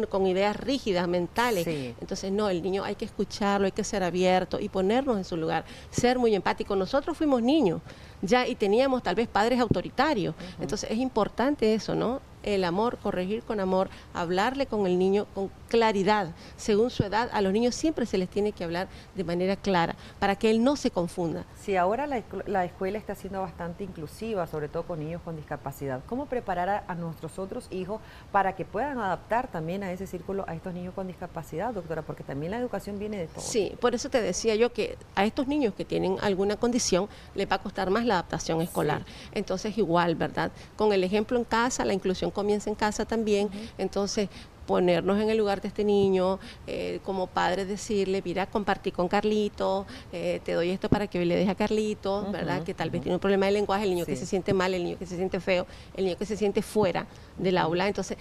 [SPEAKER 5] con ideas rígidas, mentales.
[SPEAKER 4] Sí.
[SPEAKER 5] Entonces, no, el niño hay que escucharlo, hay que ser abierto y ponernos en su lugar, ser muy empático. Nosotros fuimos niños ya y teníamos tal vez padres autoritarios. Entonces, es importante eso, ¿no? El amor, corregir con amor, hablarle con el niño con claridad, según su edad. A los niños siempre se les tiene que hablar de manera clara, para que él no se confunda.
[SPEAKER 4] Sí, ahora la escuela está siendo bastante inclusiva, sobre todo con niños con discapacidad. ¿Cómo preparar a nuestros otros hijos para que puedan adaptar también a ese círculo a estos niños con discapacidad, doctora? Porque también la educación viene de todo.
[SPEAKER 5] Sí, por eso te decía yo que a estos niños que tienen alguna condición les va a costar más la adaptación escolar. Entonces, igual, ¿verdad? Con el ejemplo en casa, la inclusión comienza en casa también. Entonces, ponernos en el lugar de este niño, como padre decirle, mira, compartí con Carlito, te doy esto para que le deje a Carlito, ¿verdad? Que tal vez tiene un problema de lenguaje, el niño que se siente mal, el niño que se siente feo, el niño que se siente fuera del aula. Entonces,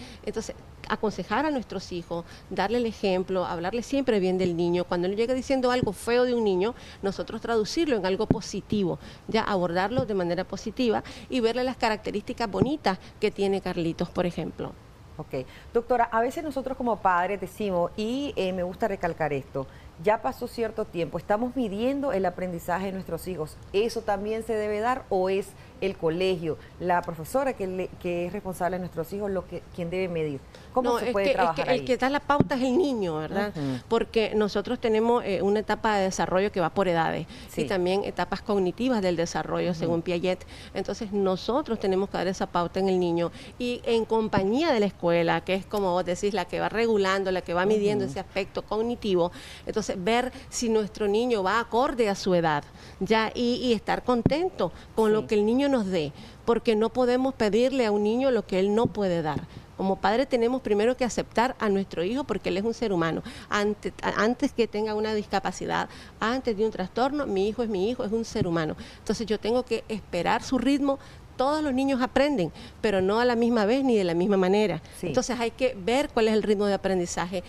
[SPEAKER 5] aconsejar a nuestros hijos, darle el ejemplo, hablarle siempre bien del niño. Cuando él llega diciendo algo feo de un niño, nosotros traducirlo en algo positivo, ya abordarlo de manera positiva y verle las características bonitas que tiene Carlitos, por ejemplo.
[SPEAKER 4] Ok. Doctora, a veces nosotros como padres decimos, y me gusta recalcar esto, ya pasó cierto tiempo, estamos midiendo el aprendizaje de nuestros hijos. ¿Eso también se debe dar o es el colegio, la profesora que es responsable de nuestros hijos quien debe medir? ¿Cómo se puede trabajar ahí?
[SPEAKER 5] El que da la pauta es el niño, ¿verdad? Porque nosotros tenemos una etapa de desarrollo que va por edades y también etapas cognitivas del desarrollo según Piaget. Entonces nosotros tenemos que dar esa pauta en el niño y en compañía de la escuela, que es como vos decís, la que va regulando, la que va midiendo ese aspecto cognitivo. Entonces ver si nuestro niño va acorde a su edad, ya, y estar contento con lo que el niño nos dé, porque no podemos pedirle a un niño lo que él no puede dar. Como padre tenemos primero que aceptar a nuestro hijo porque él es un ser humano. Antes que tenga una discapacidad, antes de un trastorno, mi hijo, es un ser humano. Entonces yo tengo que esperar su ritmo. Todos los niños aprenden, pero no a la misma vez ni de la misma manera. Entonces hay que ver cuál es el ritmo de aprendizaje,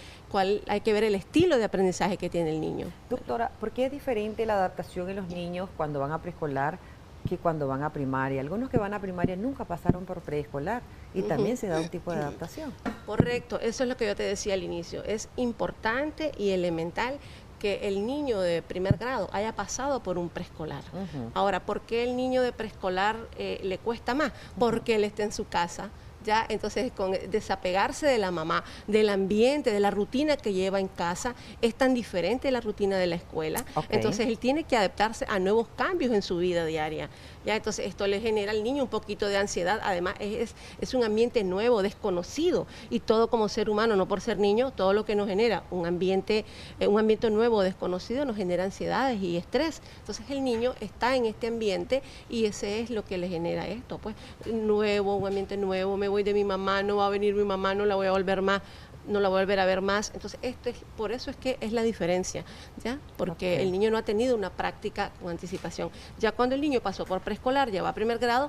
[SPEAKER 5] hay que ver el estilo de aprendizaje que tiene el niño.
[SPEAKER 4] Doctora, ¿por qué es diferente la adaptación en los niños cuando van a preescolar que cuando van a primaria? Algunos que van a primaria nunca pasaron por preescolar y también se da un tipo de adaptación.
[SPEAKER 5] Correcto, eso es lo que yo te decía al inicio. Es importante y elemental que el niño de primer grado haya pasado por un preescolar. Ahora, ¿por qué el niño de preescolar le cuesta más? Porque él está en su casa. Ya, entonces con desapegarse de la mamá, del ambiente, de la rutina que lleva en casa, es tan diferente de la rutina de la escuela. Entonces él tiene que adaptarse a nuevos cambios en su vida diaria. Ya, entonces esto le genera al niño un poquito de ansiedad. Además es un ambiente nuevo, desconocido, y todo como ser humano, no por ser niño, todo lo que nos genera un ambiente nuevo, desconocido, nos genera ansiedades y estrés. Entonces el niño está en este ambiente y ese es lo que le genera esto, pues nuevo, un ambiente nuevo, me voy de mi mamá, no va a venir mi mamá, no la voy a volver a ver más. Entonces, por eso es que es la diferencia, ¿ya? Porque el niño no ha tenido una práctica con anticipación. Ya cuando el niño pasó por preescolar, ya va a primer grado,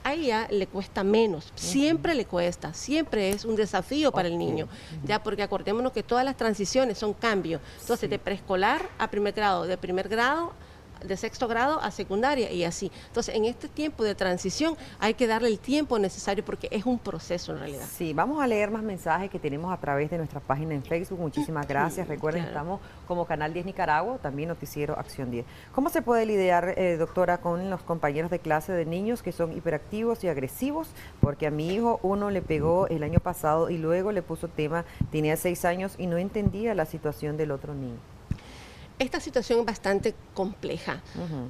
[SPEAKER 5] ahí ya le cuesta menos, siempre le cuesta, siempre es un desafío para el niño, ya, porque acordémonos que todas las transiciones son cambios. Entonces, de preescolar a primer grado, de primer grado de sexto grado a secundaria y así. Entonces, en este tiempo de transición hay que darle el tiempo necesario porque es un proceso en realidad.
[SPEAKER 4] Sí, vamos a leer más mensajes que tenemos a través de nuestra página en Facebook. Muchísimas gracias. Recuerden, estamos como Canal 10 Nicaragua, también Noticiero Acción 10. ¿Cómo se puede lidiar, doctora, con los compañeros de clase de niños que son hiperactivos y agresivos? Porque a mi hijo uno le pegó el año pasado y luego le puso tema, tenía 6 años y no entendía la situación del otro niño.
[SPEAKER 5] Esta situación es bastante compleja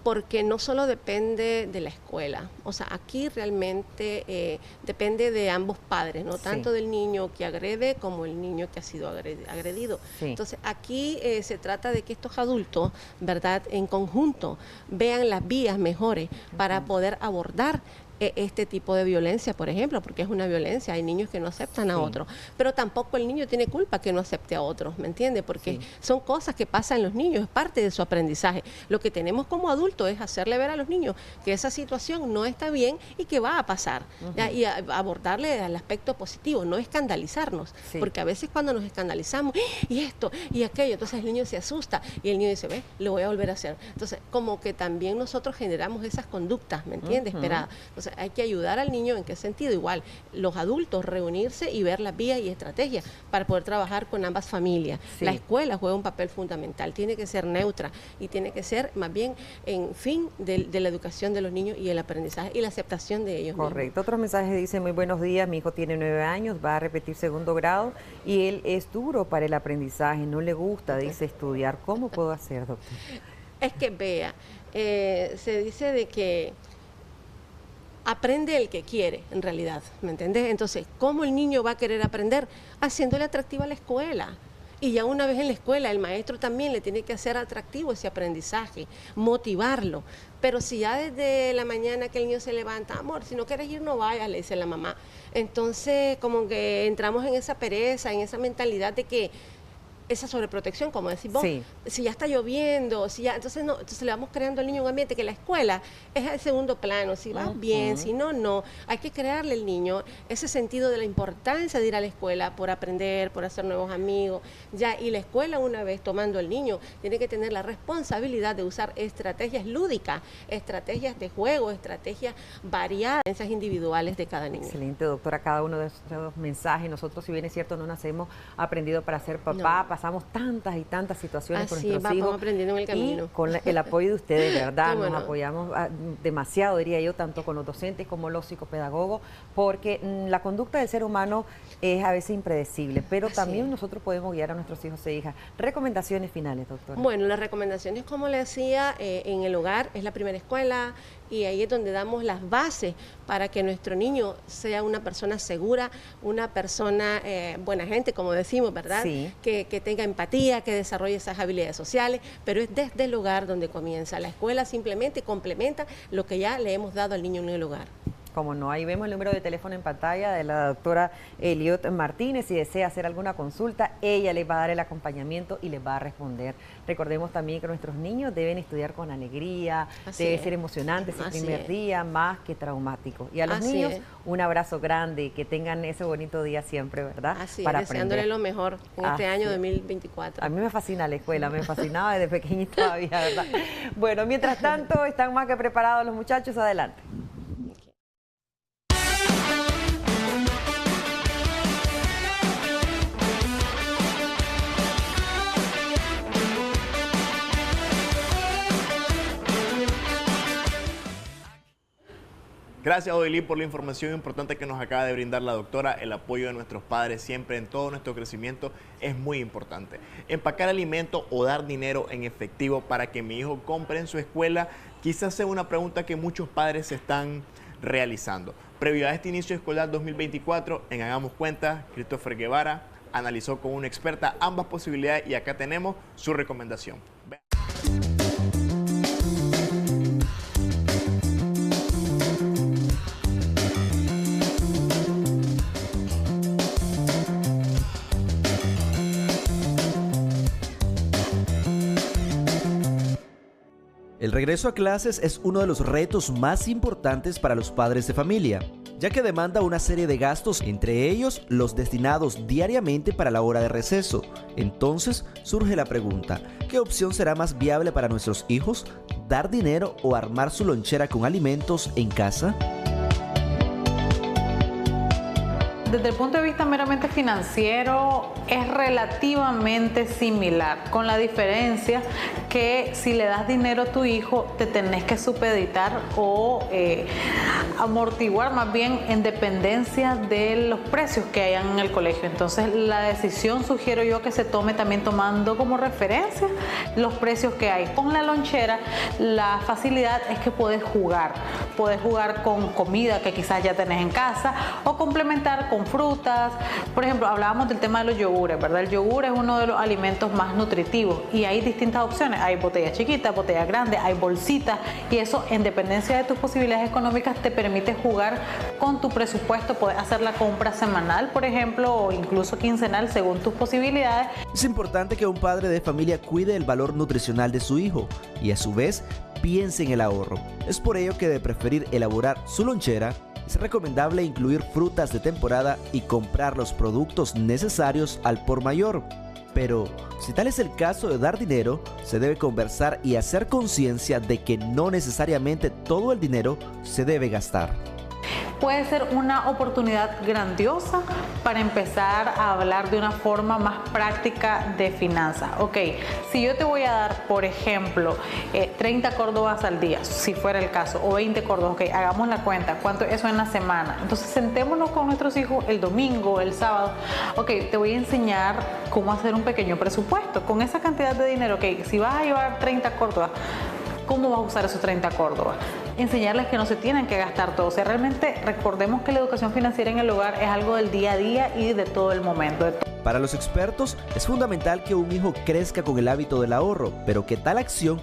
[SPEAKER 5] porque no solo depende de la escuela, o sea, aquí realmente depende de ambos padres, no tanto del niño que agrede como el niño que ha sido agredido. Entonces, aquí se trata de que estos adultos, ¿verdad?, en conjunto vean las vías mejores para poder abordar este tipo de violencia, por ejemplo, porque es una violencia, hay niños que no aceptan a otros, pero tampoco el niño tiene culpa que no acepte a otros, ¿me entiende? Porque son cosas que pasan en los niños, es parte de su aprendizaje. Lo que tenemos como adultos es hacerle ver a los niños que esa situación no está bien y que va a pasar, ¿ya? Y abordarle al aspecto positivo, no escandalizarnos, porque a veces cuando nos escandalizamos, y esto, y aquello, entonces el niño se asusta y el niño dice, ve, lo voy a volver a hacer. Entonces, como que también nosotros generamos esas conductas, ¿me entiende? Esperadas. Entonces, Entonces hay que ayudar al niño. ¿En qué sentido? Igual, los adultos reunirse y ver las vías y estrategias para poder trabajar con ambas familias.
[SPEAKER 4] Sí.
[SPEAKER 5] La escuela juega un papel fundamental, tiene que ser neutra y tiene que ser más bien en fin de la educación de los niños y el aprendizaje y la aceptación de ellos.
[SPEAKER 4] Correcto.
[SPEAKER 5] mismos.
[SPEAKER 4] Otros mensajes dicen: muy buenos días, mi hijo tiene 9 años, va a repetir segundo grado y él es duro para el aprendizaje, no le gusta, dice, estudiar. ¿Cómo puedo hacer, doctor?
[SPEAKER 5] Es que vea, se dice de que aprende el que quiere, en realidad, ¿me entendés? Entonces, ¿cómo el niño va a querer aprender? Haciéndole atractiva la escuela. Y ya una vez en la escuela, el maestro también le tiene que hacer atractivo ese aprendizaje, motivarlo. Pero si ya desde la mañana que el niño se levanta, amor, si no quieres ir, no vayas, le dice la mamá. Entonces, como que entramos en esa pereza, en esa mentalidad de que esa sobreprotección, como decís vos,
[SPEAKER 4] Sí.
[SPEAKER 5] si ya está lloviendo, si ya, entonces le vamos creando al niño un ambiente que la escuela es el segundo plano, si va bien, si no, no. Hay que crearle al niño ese sentido de la importancia de ir a la escuela por aprender, por hacer nuevos amigos, ya, y la escuela una vez tomando al niño tiene que tener la responsabilidad de usar estrategias lúdicas, estrategias de juego, estrategias variadas, estrategias individuales de cada niño.
[SPEAKER 4] Excelente, doctora, cada uno de esos mensajes. Nosotros, si bien es cierto, no nacemos aprendido para ser papá, pasamos tantas y tantas situaciones con nuestros
[SPEAKER 5] vamos
[SPEAKER 4] hijos.
[SPEAKER 5] aprendiendo en el camino.
[SPEAKER 4] Y con el apoyo de ustedes, ¿verdad?
[SPEAKER 5] Qué bueno.
[SPEAKER 4] Nos apoyamos demasiado, diría yo, tanto con los docentes como los psicopedagogos, porque la conducta del ser humano es a veces impredecible, pero
[SPEAKER 5] Así
[SPEAKER 4] también
[SPEAKER 5] es.
[SPEAKER 4] nosotros podemos guiar a nuestros hijos e hijas. Recomendaciones finales, doctora.
[SPEAKER 5] Bueno, las recomendaciones, como le decía, en el hogar es la primera escuela y ahí es donde damos las bases para que nuestro niño sea una persona segura, una persona buena gente, como decimos, ¿verdad?
[SPEAKER 4] Sí.
[SPEAKER 5] Que tenga empatía, que desarrolle esas habilidades sociales, pero es desde el hogar donde comienza. La escuela simplemente complementa lo que ya le hemos dado al niño en el hogar.
[SPEAKER 4] Como no, ahí vemos el número de teléfono en pantalla de la doctora Eliot Martínez. Si desea hacer alguna consulta, ella les va a dar el acompañamiento y les va a responder. Recordemos también que nuestros niños deben estudiar con alegría,
[SPEAKER 5] Así
[SPEAKER 4] debe
[SPEAKER 5] es.
[SPEAKER 4] ser emocionante ese
[SPEAKER 5] Así
[SPEAKER 4] primer
[SPEAKER 5] es.
[SPEAKER 4] día, más que traumático. Y a los
[SPEAKER 5] Así
[SPEAKER 4] niños,
[SPEAKER 5] es.
[SPEAKER 4] un abrazo grande, que tengan ese bonito día siempre, ¿verdad?
[SPEAKER 5] Así
[SPEAKER 4] Para
[SPEAKER 5] es, deseándole
[SPEAKER 4] aprender.
[SPEAKER 5] lo mejor en
[SPEAKER 4] Así
[SPEAKER 5] este año
[SPEAKER 4] es.
[SPEAKER 5] 2024.
[SPEAKER 4] A mí me fascina la escuela, me fascinaba desde pequeñita todavía, ¿verdad? Bueno, mientras tanto, están más que preparados los muchachos, adelante.
[SPEAKER 6] Gracias, Odilín, por la información importante que nos acaba de brindar la doctora. El apoyo de nuestros padres siempre en todo nuestro crecimiento es muy importante. Empacar alimento o dar dinero en efectivo para que mi hijo compre en su escuela, quizás sea una pregunta que muchos padres se están realizando. Previo a este inicio escolar 2024, en Hagamos Cuenta, Christopher Guevara analizó con una experta ambas posibilidades y acá tenemos su recomendación.
[SPEAKER 7] El regreso a clases es uno de los retos más importantes para los padres de familia, ya que demanda una serie de gastos, entre ellos los destinados diariamente para la hora de receso. Entonces surge la pregunta, ¿qué opción será más viable para nuestros hijos? ¿Dar dinero o armar su lonchera con alimentos en casa?
[SPEAKER 8] Desde el punto de vista meramente financiero es relativamente similar, con la diferencia que si le das dinero a tu hijo te tenés que supeditar o amortiguar más bien en dependencia de los precios que hayan en el colegio. Entonces la decisión sugiero yo que se tome también tomando como referencia los precios que hay. Con la lonchera la facilidad es que puedes jugar con comida que quizás ya tenés en casa o complementar con frutas. Por ejemplo, hablábamos del tema de los yogures, ¿verdad? El yogur es uno de los alimentos más nutritivos y hay distintas opciones. Hay botellas chiquitas, botellas grandes, hay bolsitas y eso en dependencia de tus posibilidades económicas te permite jugar con tu presupuesto. Puedes hacer la compra semanal, por ejemplo, o incluso quincenal según tus posibilidades.
[SPEAKER 7] Es importante que un padre de familia cuide el valor nutricional de su hijo y a su vez piense en el ahorro. Es por ello que de preferir elaborar su lonchera, es recomendable incluir frutas de temporada y comprar los productos necesarios al por mayor. Pero, si tal es el caso de dar dinero, se debe conversar y hacer conciencia de que no necesariamente todo el dinero se debe gastar.
[SPEAKER 8] puede ser una oportunidad grandiosa para empezar a hablar de una forma más práctica de finanzas. Ok, si yo te voy a dar, por ejemplo, 30 córdobas al día, si fuera el caso, o 20 córdobas, ok, hagamos la cuenta, ¿cuánto es eso en la semana? Entonces sentémonos con nuestros hijos el domingo, el sábado, ok, te voy a enseñar cómo hacer un pequeño presupuesto. Con esa cantidad de dinero, ok, si vas a llevar 30 córdobas, ¿cómo vas a usar esos 30 córdobas? Enseñarles que no se tienen que gastar todo. O sea, realmente recordemos que la educación financiera en el hogar es algo del día a día y de todo el momento.
[SPEAKER 7] Para los expertos, es fundamental que un hijo crezca con el hábito del ahorro, pero que tal acción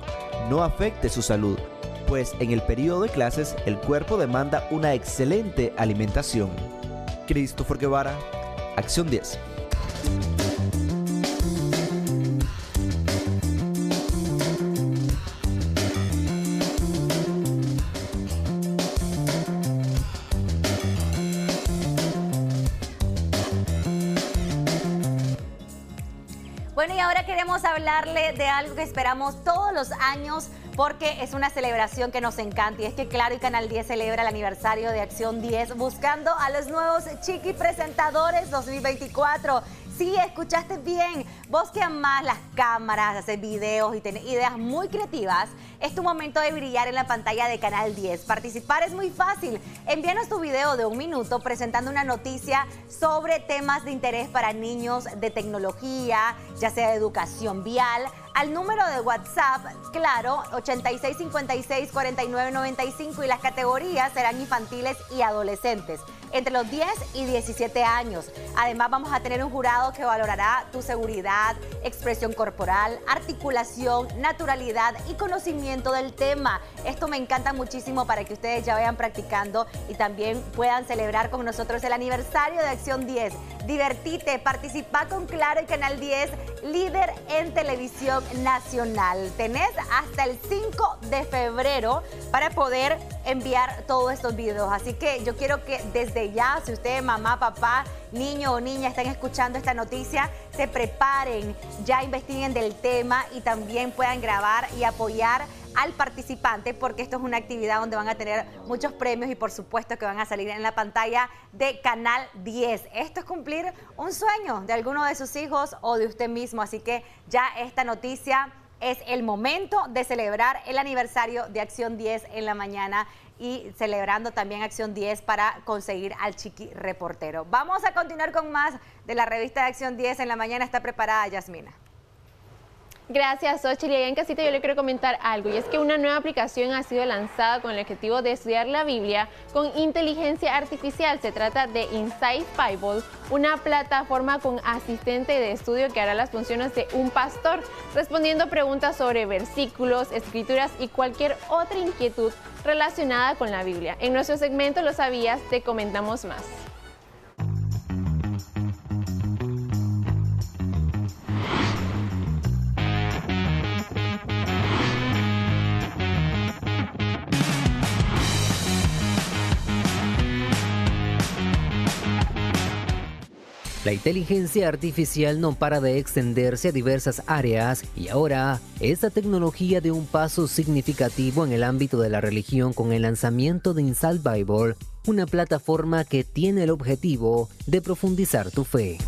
[SPEAKER 7] no afecte su salud, pues en el periodo de clases el cuerpo demanda una excelente alimentación. Christopher Guevara, Acción 10.
[SPEAKER 9] Bueno, y ahora queremos hablarle de algo que esperamos todos los años porque es una celebración que nos encanta, y es que Claro y Canal 10 celebra el aniversario de Acción 10 buscando a los nuevos Chiqui Presentadores 2024. Sí, escuchaste bien. Vos que amás las cámaras, hacer videos y tener ideas muy creativas, es tu momento de brillar en la pantalla de Canal 10. Participar es muy fácil. Envíanos tu video de 1 minuto presentando una noticia sobre temas de interés para niños, de tecnología, ya sea de educación vial, al número de WhatsApp, claro, 8656-4995, y las categorías serán infantiles y adolescentes, entre los 10 y 17 años. Además, vamos a tener un jurado que valorará tu seguridad, expresión corporal, articulación, naturalidad y conocimiento del tema. Esto me encanta muchísimo para que ustedes ya vayan practicando y también puedan celebrar con nosotros el aniversario de Acción 10. Divertite, participa con Claro y Canal 10, líder en televisión nacional. Tenés hasta el 5 de febrero para poder enviar todos estos videos. Así que yo quiero que desde ya, si ustedes, mamá, papá, niño o niña, están escuchando esta noticia, se preparen, ya investiguen del tema y también puedan grabar y apoyar al participante, porque esto es una actividad donde van a tener muchos premios y por supuesto que van a salir en la pantalla de Canal 10. Esto es cumplir un sueño de alguno de sus hijos o de usted mismo, así que ya esta noticia es el momento de celebrar el aniversario de Acción 10 en la mañana y celebrando también Acción 10 para conseguir al Chiqui Reportero. Vamos a continuar con más de la revista de Acción 10 en la mañana. Está preparada Yasmina.
[SPEAKER 10] Gracias, Xochitl. Y allá en casita yo le quiero comentar algo, y es que una nueva aplicación ha sido lanzada con el objetivo de estudiar la Biblia con inteligencia artificial. Se trata de Insight Bible, una plataforma con asistente de estudio que hará las funciones de un pastor, respondiendo preguntas sobre versículos, escrituras y cualquier otra inquietud relacionada con la Biblia. En nuestro segmento ¿Lo sabías?, te comentamos más.
[SPEAKER 11] La inteligencia artificial no para de extenderse a diversas áreas y ahora esta tecnología dio un paso significativo en el ámbito de la religión con el lanzamiento de Insight Bible, una plataforma que tiene el objetivo de profundizar tu fe.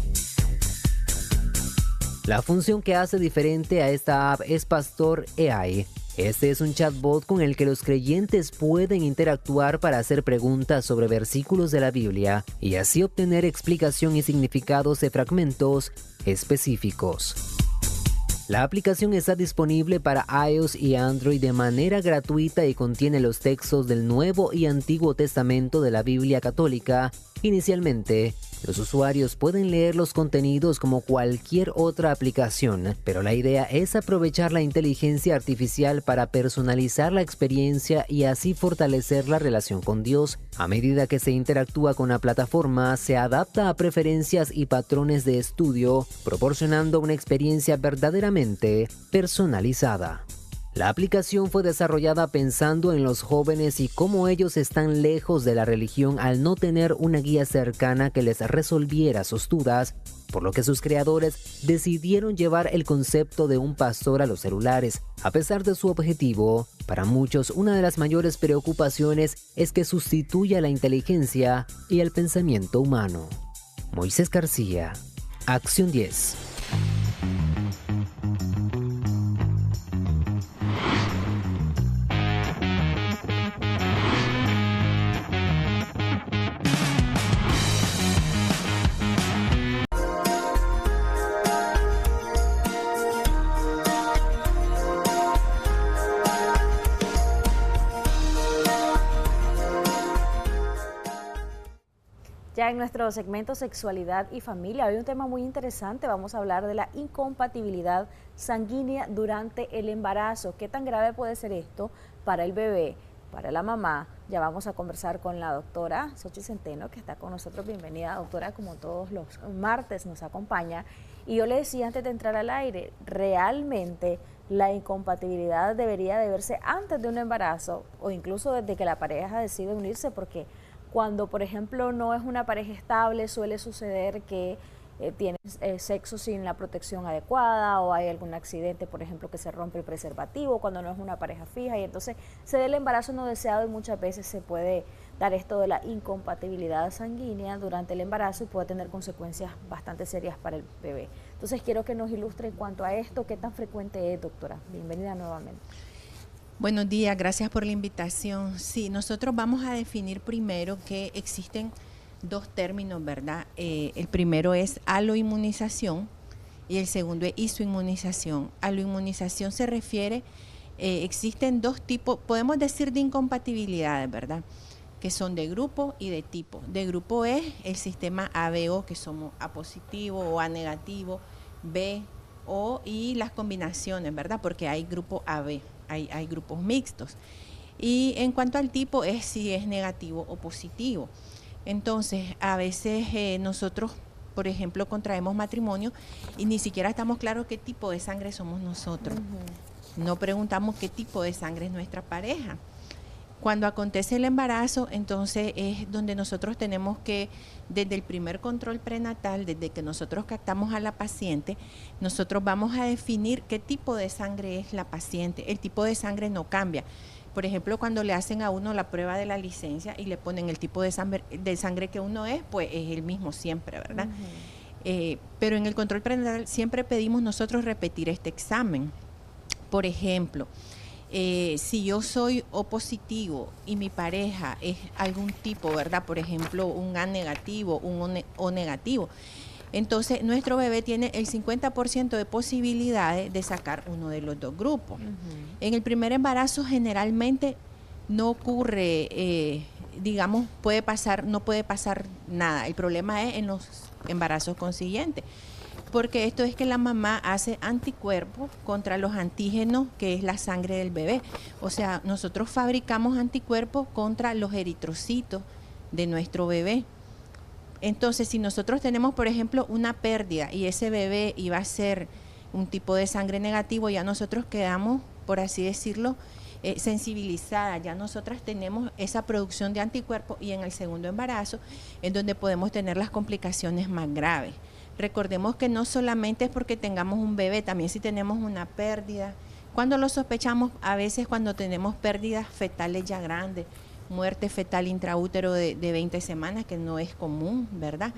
[SPEAKER 11] La función que hace diferente a esta app es Pastor AI. Este es un chatbot con el que los creyentes pueden interactuar para hacer preguntas sobre versículos de la Biblia y así obtener explicación y significados de fragmentos específicos. La aplicación está disponible para iOS y Android de manera gratuita y contiene los textos del Nuevo y Antiguo Testamento de la Biblia católica. Inicialmente, los usuarios pueden leer los contenidos como cualquier otra aplicación, pero la idea es aprovechar la inteligencia artificial para personalizar la experiencia y así fortalecer la relación con Dios. A medida que se interactúa con la plataforma, se adapta a preferencias y patrones de estudio, proporcionando una experiencia verdaderamente personalizada. La aplicación fue desarrollada pensando en los jóvenes y cómo ellos están lejos de la religión al no tener una guía cercana que les resolviera sus dudas. por lo que sus creadores decidieron llevar el concepto de un pastor a los celulares. A pesar de su objetivo, para muchos una de las mayores preocupaciones es que sustituya la inteligencia y el pensamiento humano. Moisés García, Acción 10.
[SPEAKER 12] Ya en nuestro segmento Sexualidad y Familia hay un tema muy interesante. Vamos a hablar de la incompatibilidad sanguínea durante el embarazo. ¿Qué tan grave puede ser esto para el bebé, para la mamá? Ya vamos a conversar con la doctora Xochitl Centeno, que está con nosotros. Bienvenida, doctora, como todos los martes nos acompaña. Y yo le decía antes de entrar al aire, realmente la incompatibilidad debería de verse antes de un embarazo o incluso desde que la pareja decide unirse, porque cuando, por ejemplo, no es una pareja estable, suele suceder que tienes sexo sin la protección adecuada o hay algún accidente, por ejemplo, que se rompe el preservativo cuando no es una pareja fija y entonces se da el embarazo no deseado y muchas veces se puede dar esto de la incompatibilidad sanguínea durante el embarazo y puede tener consecuencias bastante serias para el bebé. Entonces quiero que nos ilustre en cuanto a esto, qué tan frecuente es, doctora. Bienvenida nuevamente.
[SPEAKER 13] Buenos días, gracias por la invitación. Sí, nosotros vamos a definir primero que existen dos términos, ¿verdad? El primero es aloinmunización y el segundo es isoinmunización. Aloinmunización se refiere, existen dos tipos, podemos decir de incompatibilidades, ¿verdad? Que son de grupo y de tipo. De grupo es el sistema ABO, que somos A positivo o A negativo, B, O y las combinaciones, ¿verdad? Porque hay grupo AB. Hay grupos mixtos. Y en cuanto al tipo es si es negativo o positivo. Entonces, a veces nosotros, por ejemplo, contraemos matrimonio y ni siquiera estamos claros qué tipo de sangre somos nosotros. No preguntamos qué tipo de sangre es nuestra pareja. Cuando acontece el embarazo, entonces es donde nosotros tenemos que, desde el primer control prenatal, desde que nosotros captamos a la paciente, nosotros vamos a definir qué tipo de sangre es la paciente. El tipo de sangre no cambia. Por ejemplo, cuando le hacen a uno la prueba de la licencia y le ponen el tipo de sangre que uno es, pues es el mismo siempre, ¿verdad? Pero en el control prenatal siempre pedimos nosotros repetir este examen. Por ejemplo, si yo soy O positivo y mi pareja es algún tipo, ¿verdad? Por ejemplo, un A negativo, un O negativo. Entonces, nuestro bebé tiene el 50% de posibilidades de sacar uno de los dos grupos. En el primer embarazo generalmente no ocurre, digamos, no puede pasar nada. El problema es en los embarazos consiguientes. Porque esto es que la mamá hace anticuerpos contra los antígenos, que es la sangre del bebé. O sea, nosotros fabricamos anticuerpos contra los eritrocitos de nuestro bebé. Entonces, si nosotros tenemos, por ejemplo, una pérdida y ese bebé iba a ser un tipo de sangre negativo, ya nosotros quedamos, por así decirlo, sensibilizadas. Ya nosotras tenemos esa producción de anticuerpos y en el segundo embarazo es donde podemos tener las complicaciones más graves. Recordemos que no solamente es porque tengamos un bebé, también si tenemos una pérdida. Cuando lo sospechamos, a veces cuando tenemos pérdidas fetales ya grandes, muerte fetal intraútero de 20 semanas, que no es común, ¿verdad?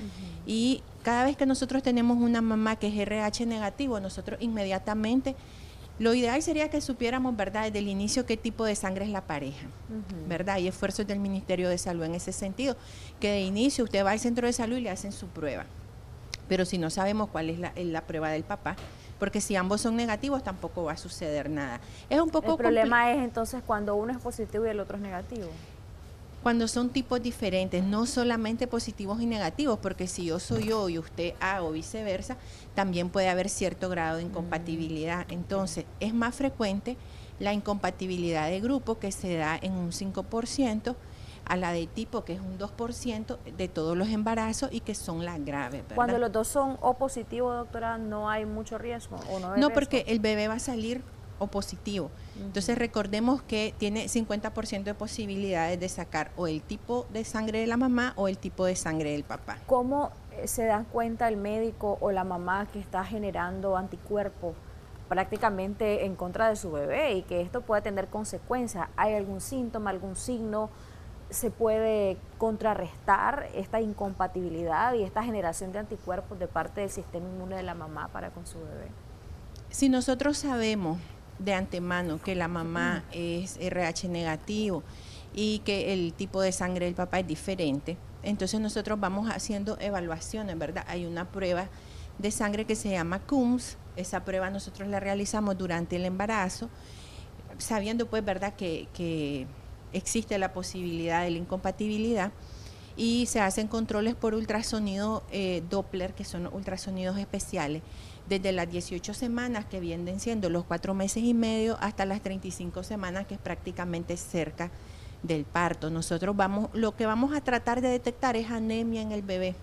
[SPEAKER 13] Y cada vez que nosotros tenemos una mamá que es RH negativo, nosotros inmediatamente, lo ideal sería que supiéramos, ¿verdad?, desde el inicio qué tipo de sangre es la pareja, ¿verdad? Hay esfuerzos del Ministerio de Salud en ese sentido, que de inicio usted va al centro de salud y le hacen su prueba. Pero si no sabemos cuál es la prueba del papá, porque si ambos son negativos tampoco va a suceder nada. Es un poco
[SPEAKER 12] el problema es entonces cuando uno es positivo y el otro es negativo.
[SPEAKER 13] Cuando son tipos diferentes, no solamente positivos y negativos, porque si yo soy yo y usted A o viceversa, también puede haber cierto grado de incompatibilidad. Entonces, es más frecuente la incompatibilidad de grupo, que se da en un 5%, a la de tipo, que es un 2% de todos los embarazos y que son las graves, ¿verdad?
[SPEAKER 12] Cuando los dos son O positivo, doctora, ¿no hay mucho riesgo? ¿O no hay
[SPEAKER 13] no,
[SPEAKER 12] riesgo?
[SPEAKER 13] porque el bebé va a salir O positivo. Entonces recordemos que tiene 50% de posibilidades de sacar o el tipo de sangre de la mamá o el tipo de sangre del papá.
[SPEAKER 12] ¿Cómo se dan cuenta el médico o la mamá que está generando anticuerpos prácticamente en contra de su bebé y que esto puede tener consecuencias? ¿Hay algún síntoma, algún signo? ¿Se puede contrarrestar esta incompatibilidad y esta generación de anticuerpos de parte del sistema inmune de la mamá para con su bebé?
[SPEAKER 13] Si nosotros sabemos de antemano que la mamá es RH negativo y que el tipo de sangre del papá es diferente, entonces nosotros vamos haciendo evaluaciones, ¿verdad? Hay una prueba de sangre que se llama CUMS. Esa prueba nosotros la realizamos durante el embarazo, sabiendo pues, ¿verdad?, que existe la posibilidad de la incompatibilidad, y se hacen controles por ultrasonido Doppler, que son ultrasonidos especiales, desde las 18 semanas, que vienen siendo los 4 meses y medio, hasta las 35 semanas, que es prácticamente cerca del parto. Nosotros lo que vamos a tratar de detectar es anemia en el bebé,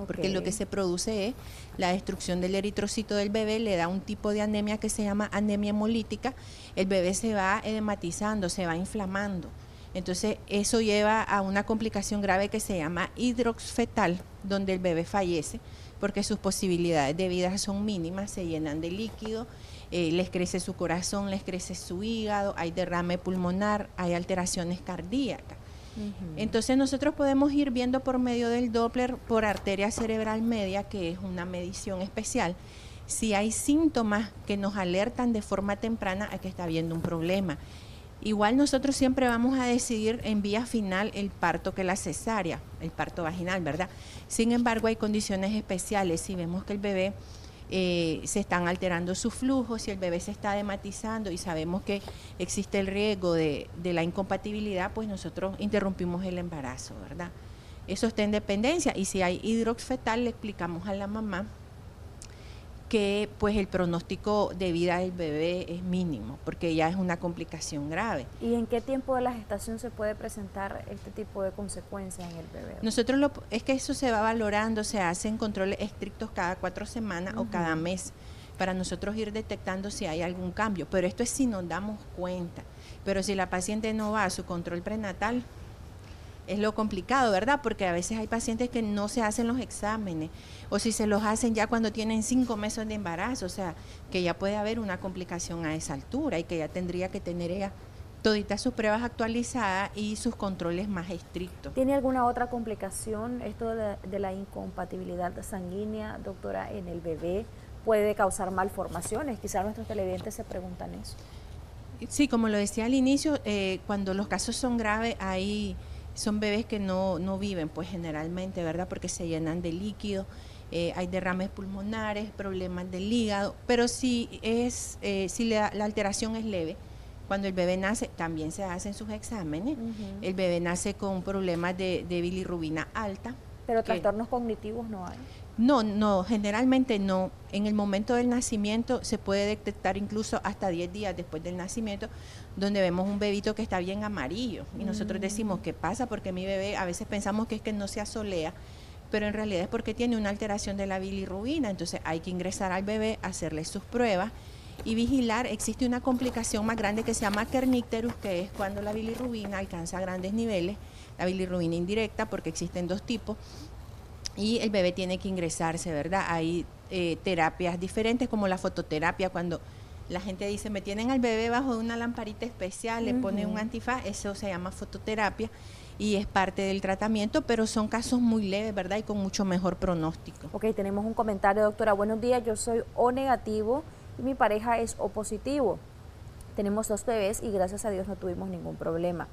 [SPEAKER 13] porque lo que se produce es la destrucción del eritrocito del bebé, le da un tipo de anemia que se llama anemia hemolítica. El bebé se va edematizando, se va inflamando. Entonces eso lleva a una complicación grave que se llama hidrox fetal, donde el bebé fallece porque sus posibilidades de vida son mínimas, se llenan de líquido, les crece su corazón, les crece su hígado, hay derrame pulmonar, hay alteraciones cardíacas. Entonces nosotros podemos ir viendo por medio del Doppler, por arteria cerebral media, que es una medición especial, si hay síntomas que nos alertan de forma temprana a que está habiendo un problema. Igual nosotros siempre vamos a decidir en vía final el parto que la cesárea, el parto vaginal, ¿verdad? Sin embargo, hay condiciones especiales. Si vemos que el bebé se están alterando sus flujos, si el bebé se está edematizando y sabemos que existe el riesgo de la incompatibilidad, pues nosotros interrumpimos el embarazo, ¿verdad? Eso está en dependencia, y si hay hidrox fetal, le explicamos a la mamá que pues el pronóstico de vida del bebé es mínimo, porque ya es una complicación grave.
[SPEAKER 12] ¿Y en qué tiempo de la gestación se puede presentar este tipo de consecuencias en el bebé?
[SPEAKER 13] Nosotros es que eso se va valorando, se hacen controles estrictos cada 4 semanas o cada mes, para nosotros ir detectando si hay algún cambio, pero esto es si nos damos cuenta. Pero si la paciente no va a su control prenatal, es lo complicado, ¿verdad? Porque a veces hay pacientes que no se hacen los exámenes, o si se los hacen ya cuando tienen 5 meses de embarazo, o sea, que ya puede haber una complicación a esa altura y que ya tendría que tener ella toditas sus pruebas actualizadas y sus controles más estrictos.
[SPEAKER 12] ¿Tiene alguna otra complicación esto de la incompatibilidad sanguínea, doctora, en el bebé? ¿Puede causar malformaciones? Quizás nuestros televidentes se preguntan eso.
[SPEAKER 13] Sí, como lo decía al inicio, cuando los casos son graves, son bebés que no viven, pues generalmente, ¿verdad? Porque se llenan de líquido, hay derrames pulmonares, problemas del hígado, pero si la alteración es leve, cuando el bebé nace, también se hacen sus exámenes. El bebé nace con problemas de bilirrubina alta.
[SPEAKER 12] ¿Pero trastornos cognitivos no hay?
[SPEAKER 13] No, generalmente no. En el momento del nacimiento se puede detectar incluso hasta 10 días después del nacimiento, donde vemos un bebito que está bien amarillo. Y nosotros decimos, ¿qué pasa? Porque mi bebé, a veces pensamos que es que no se asolea, pero en realidad es porque tiene una alteración de la bilirrubina. Entonces hay que ingresar al bebé, hacerle sus pruebas y vigilar. Existe una complicación más grande que se llama kernicterus, que es cuando la bilirrubina alcanza grandes niveles, la bilirrubina indirecta, porque existen 2 tipos, y el bebé tiene que ingresarse, ¿verdad? Hay terapias diferentes, como la fototerapia, cuando la gente dice, me tienen al bebé bajo una lamparita especial, le ponen un antifaz, eso se llama fototerapia y es parte del tratamiento, pero son casos muy leves, ¿verdad? Y con mucho mejor pronóstico.
[SPEAKER 12] Ok, tenemos un comentario, doctora. Buenos días, yo soy O negativo y mi pareja es O positivo. Tenemos 2 bebés y gracias a Dios no tuvimos ningún problema.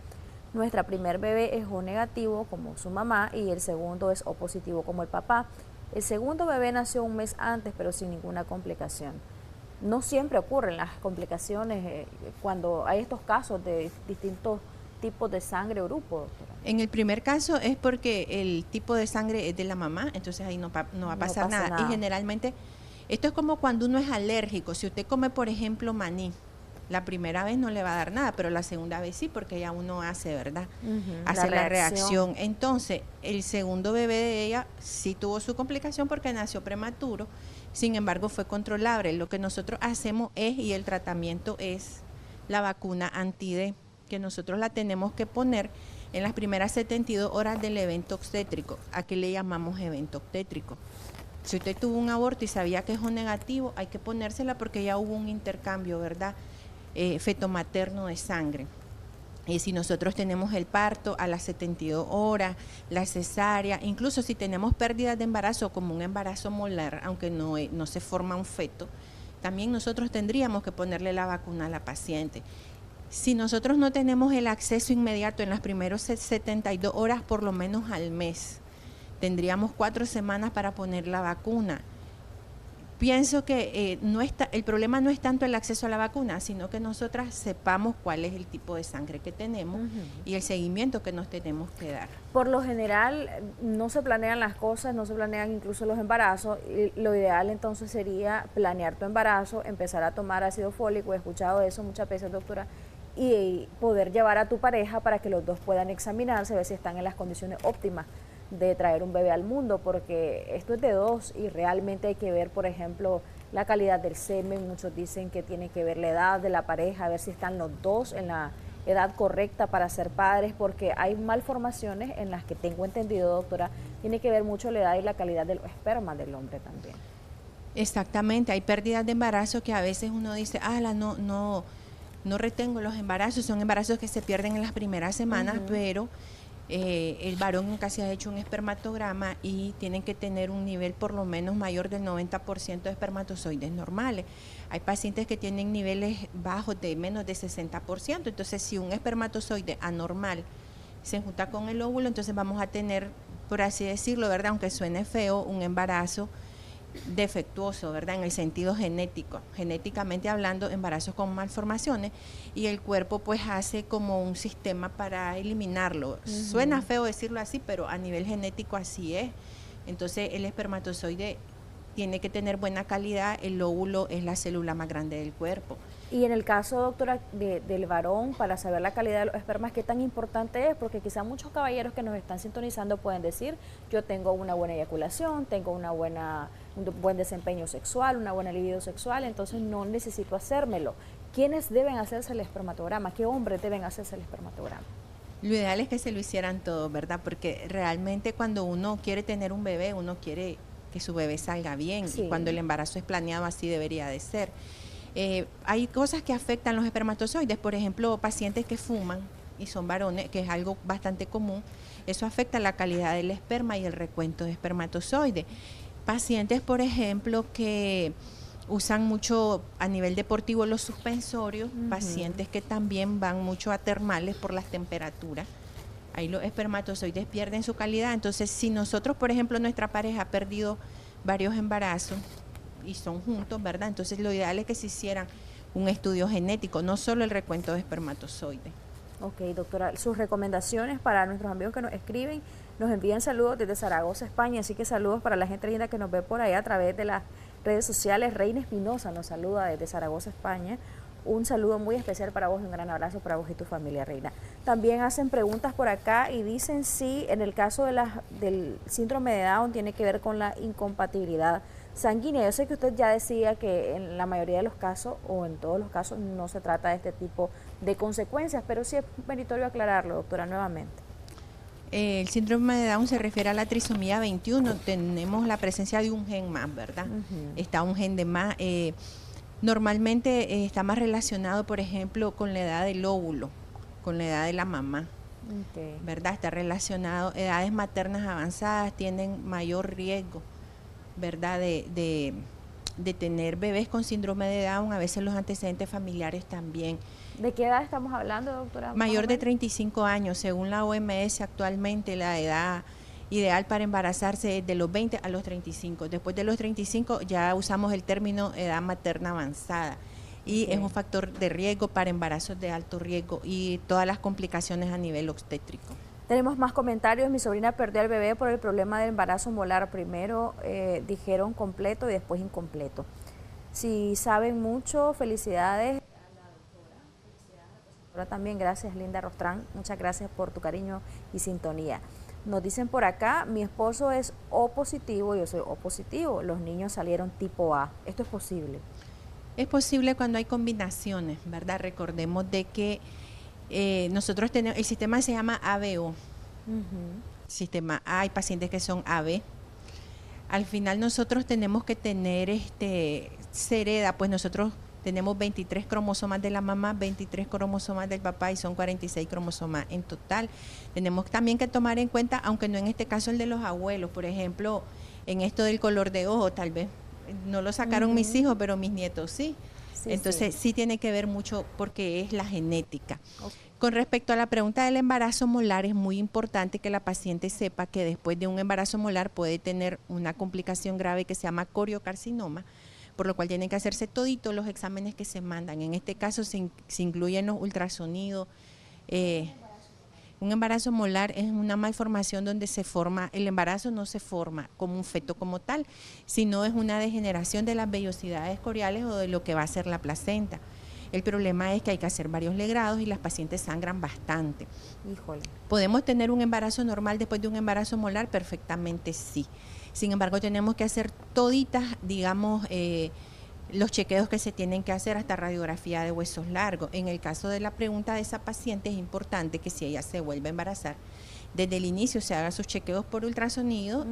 [SPEAKER 12] Nuestra primer bebé es O negativo como su mamá y el segundo es O positivo como el papá. El segundo bebé nació un mes antes pero sin ninguna complicación. No siempre ocurren las complicaciones cuando hay estos casos de distintos tipos de sangre o grupo, doctora.
[SPEAKER 13] En el primer caso es porque el tipo de sangre es de la mamá, entonces ahí no va a pasar nada. Y generalmente esto es como cuando uno es alérgico. Si usted come, por ejemplo, maní, la primera vez no le va a dar nada, pero la segunda vez sí, porque ya uno hace, ¿verdad? Hace la reacción. Entonces, el segundo bebé de ella sí tuvo su complicación porque nació prematuro, sin embargo fue controlable. Lo que nosotros hacemos y el tratamiento es la vacuna anti-D, que nosotros la tenemos que poner en las primeras 72 horas del evento obstétrico. ¿A qué le llamamos evento obstétrico? Si usted tuvo un aborto y sabía que es O negativo, hay que ponérsela porque ya hubo un intercambio, ¿verdad? Feto-materno de sangre. Y si nosotros tenemos el parto a las 72 horas, la cesárea, incluso si tenemos pérdidas de embarazo como un embarazo molar, aunque no se forma un feto, también nosotros tendríamos que ponerle la vacuna a la paciente. Si nosotros no tenemos el acceso inmediato en las primeras 72 horas, por lo menos al mes, tendríamos 4 semanas para poner la vacuna. Pienso que el problema no es tanto el acceso a la vacuna, sino que nosotras sepamos cuál es el tipo de sangre que tenemos y el seguimiento que nos tenemos que dar.
[SPEAKER 12] Por lo general no se planean las cosas, no se planean incluso los embarazos. Y lo ideal entonces sería planear tu embarazo, empezar a tomar ácido fólico, he escuchado eso muchas veces, doctora, y poder llevar a tu pareja para que los dos puedan examinarse, ver si están en las condiciones óptimas de traer un bebé al mundo, porque esto es de dos y realmente hay que ver, por ejemplo, la calidad del semen. Muchos dicen que tiene que ver la edad de la pareja, a ver si están los dos en la edad correcta para ser padres, porque hay malformaciones en las que tengo entendido, doctora, tiene que ver mucho la edad y la calidad del esperma del hombre también.
[SPEAKER 13] Exactamente, hay pérdidas de embarazo que a veces uno dice, no retengo los embarazos, son embarazos que se pierden en las primeras semanas, pero el varón nunca se ha hecho un espermatograma y tienen que tener un nivel por lo menos mayor del 90% de espermatozoides normales. Hay pacientes que tienen niveles bajos de menos de 60%, entonces si un espermatozoide anormal se junta con el óvulo, entonces vamos a tener, por así decirlo, ¿verdad?, aunque suene feo, un embarazo defectuoso, ¿verdad?, en el sentido genético, genéticamente hablando, embarazos con malformaciones, y el cuerpo pues hace como un sistema para eliminarlo. Suena feo decirlo así, pero a nivel genético así es. Entonces el espermatozoide tiene que tener buena calidad, el óvulo es la célula más grande del cuerpo.
[SPEAKER 12] Y en el caso, doctora, del varón, para saber la calidad de los espermas, ¿qué tan importante es? Porque quizá muchos caballeros que nos están sintonizando pueden decir, yo tengo una buena eyaculación, tengo un buen desempeño sexual, una buena libido sexual, entonces no necesito hacérmelo. ¿Quiénes deben hacerse el espermatograma? ¿Qué hombres deben hacerse el espermatograma?
[SPEAKER 13] Lo ideal es que se lo hicieran todos, ¿verdad? Porque realmente cuando uno quiere tener un bebé, uno quiere que su bebé salga bien, y cuando el embarazo es planeado así debería de ser. Hay cosas que afectan los espermatozoides, por ejemplo, pacientes que fuman y son varones, que es algo bastante común, eso afecta la calidad del esperma y el recuento de espermatozoides. Pacientes, por ejemplo, que usan mucho a nivel deportivo los suspensorios, pacientes que también van mucho a termales por las temperaturas, ahí los espermatozoides pierden su calidad. Entonces, si nosotros, por ejemplo, nuestra pareja ha perdido varios embarazos y son juntos, ¿verdad? Entonces lo ideal es que se hicieran un estudio genético, no solo el recuento de espermatozoides.
[SPEAKER 12] Ok, doctora, sus recomendaciones para nuestros amigos que nos escriben, nos envían saludos desde Zaragoza, España, así que saludos para la gente linda que nos ve por ahí a través de las redes sociales. Reina Espinosa nos saluda desde Zaragoza, España. Un saludo muy especial para vos y un gran abrazo para vos y tu familia, Reina. También hacen preguntas por acá y dicen si en el caso del síndrome de Down tiene que ver con la incompatibilidad sanguínea. Yo sé que usted ya decía que en la mayoría de los casos o en todos los casos no se trata de este tipo de consecuencias, pero sí es meritorio aclararlo, doctora, nuevamente.
[SPEAKER 13] El síndrome de Down se refiere a la trisomía 21, tenemos la presencia de un gen más, ¿verdad? Está un gen de más. Normalmente está más relacionado, por ejemplo, con la edad del óvulo, con la edad de la mamá, ¿verdad? Está relacionado, edades maternas avanzadas tienen mayor riesgo, ¿verdad?, de tener bebés con síndrome de Down, a veces los antecedentes familiares también.
[SPEAKER 12] ¿De qué edad estamos hablando, doctora?
[SPEAKER 13] Mayor de 35 años, según la OMS actualmente la edad ideal para embarazarse es de los 20 a los 35. Después de los 35 ya usamos el término edad materna avanzada y es un factor de riesgo para embarazos de alto riesgo y todas las complicaciones a nivel obstétrico.
[SPEAKER 12] Tenemos más comentarios. Mi sobrina perdió al bebé por el problema del embarazo molar. Primero dijeron completo y después incompleto. Si saben mucho, felicidades. También gracias, Linda Rostrán, muchas gracias por tu cariño y sintonía. Nos dicen por acá, mi esposo es O positivo, yo soy O positivo, los niños salieron tipo A. ¿Esto es posible?
[SPEAKER 13] Es posible cuando hay combinaciones, ¿verdad? Recordemos de que nosotros tenemos, el sistema se llama ABO. Sistema A, hay pacientes que son AB. Al final nosotros tenemos que tener, se hereda, pues nosotros tenemos 23 cromosomas de la mamá, 23 cromosomas del papá y son 46 cromosomas en total. Tenemos también que tomar en cuenta, aunque no en este caso el de los abuelos, por ejemplo, en esto del color de ojo, tal vez no lo sacaron mis hijos, pero mis nietos sí. Entonces sí tiene que ver mucho porque es la genética. Con respecto a la pregunta del embarazo molar, es muy importante que la paciente sepa que después de un embarazo molar puede tener una complicación grave que se llama coriocarcinoma, por lo cual tienen que hacerse toditos los exámenes que se mandan. En este caso se incluyen los ultrasonidos. Un embarazo molar es una malformación donde se forma, el embarazo no se forma como un feto como tal, sino es una degeneración de las vellosidades coriales o de lo que va a ser la placenta. El problema es que hay que hacer varios legrados y las pacientes sangran bastante.
[SPEAKER 12] Híjole.
[SPEAKER 13] ¿Podemos tener un embarazo normal después de un embarazo molar? Perfectamente sí. Sin embargo, tenemos que hacer toditas, digamos, los chequeos que se tienen que hacer hasta radiografía de huesos largos. En el caso de la pregunta de esa paciente es importante que si ella se vuelve a embarazar, desde el inicio se haga sus chequeos por ultrasonido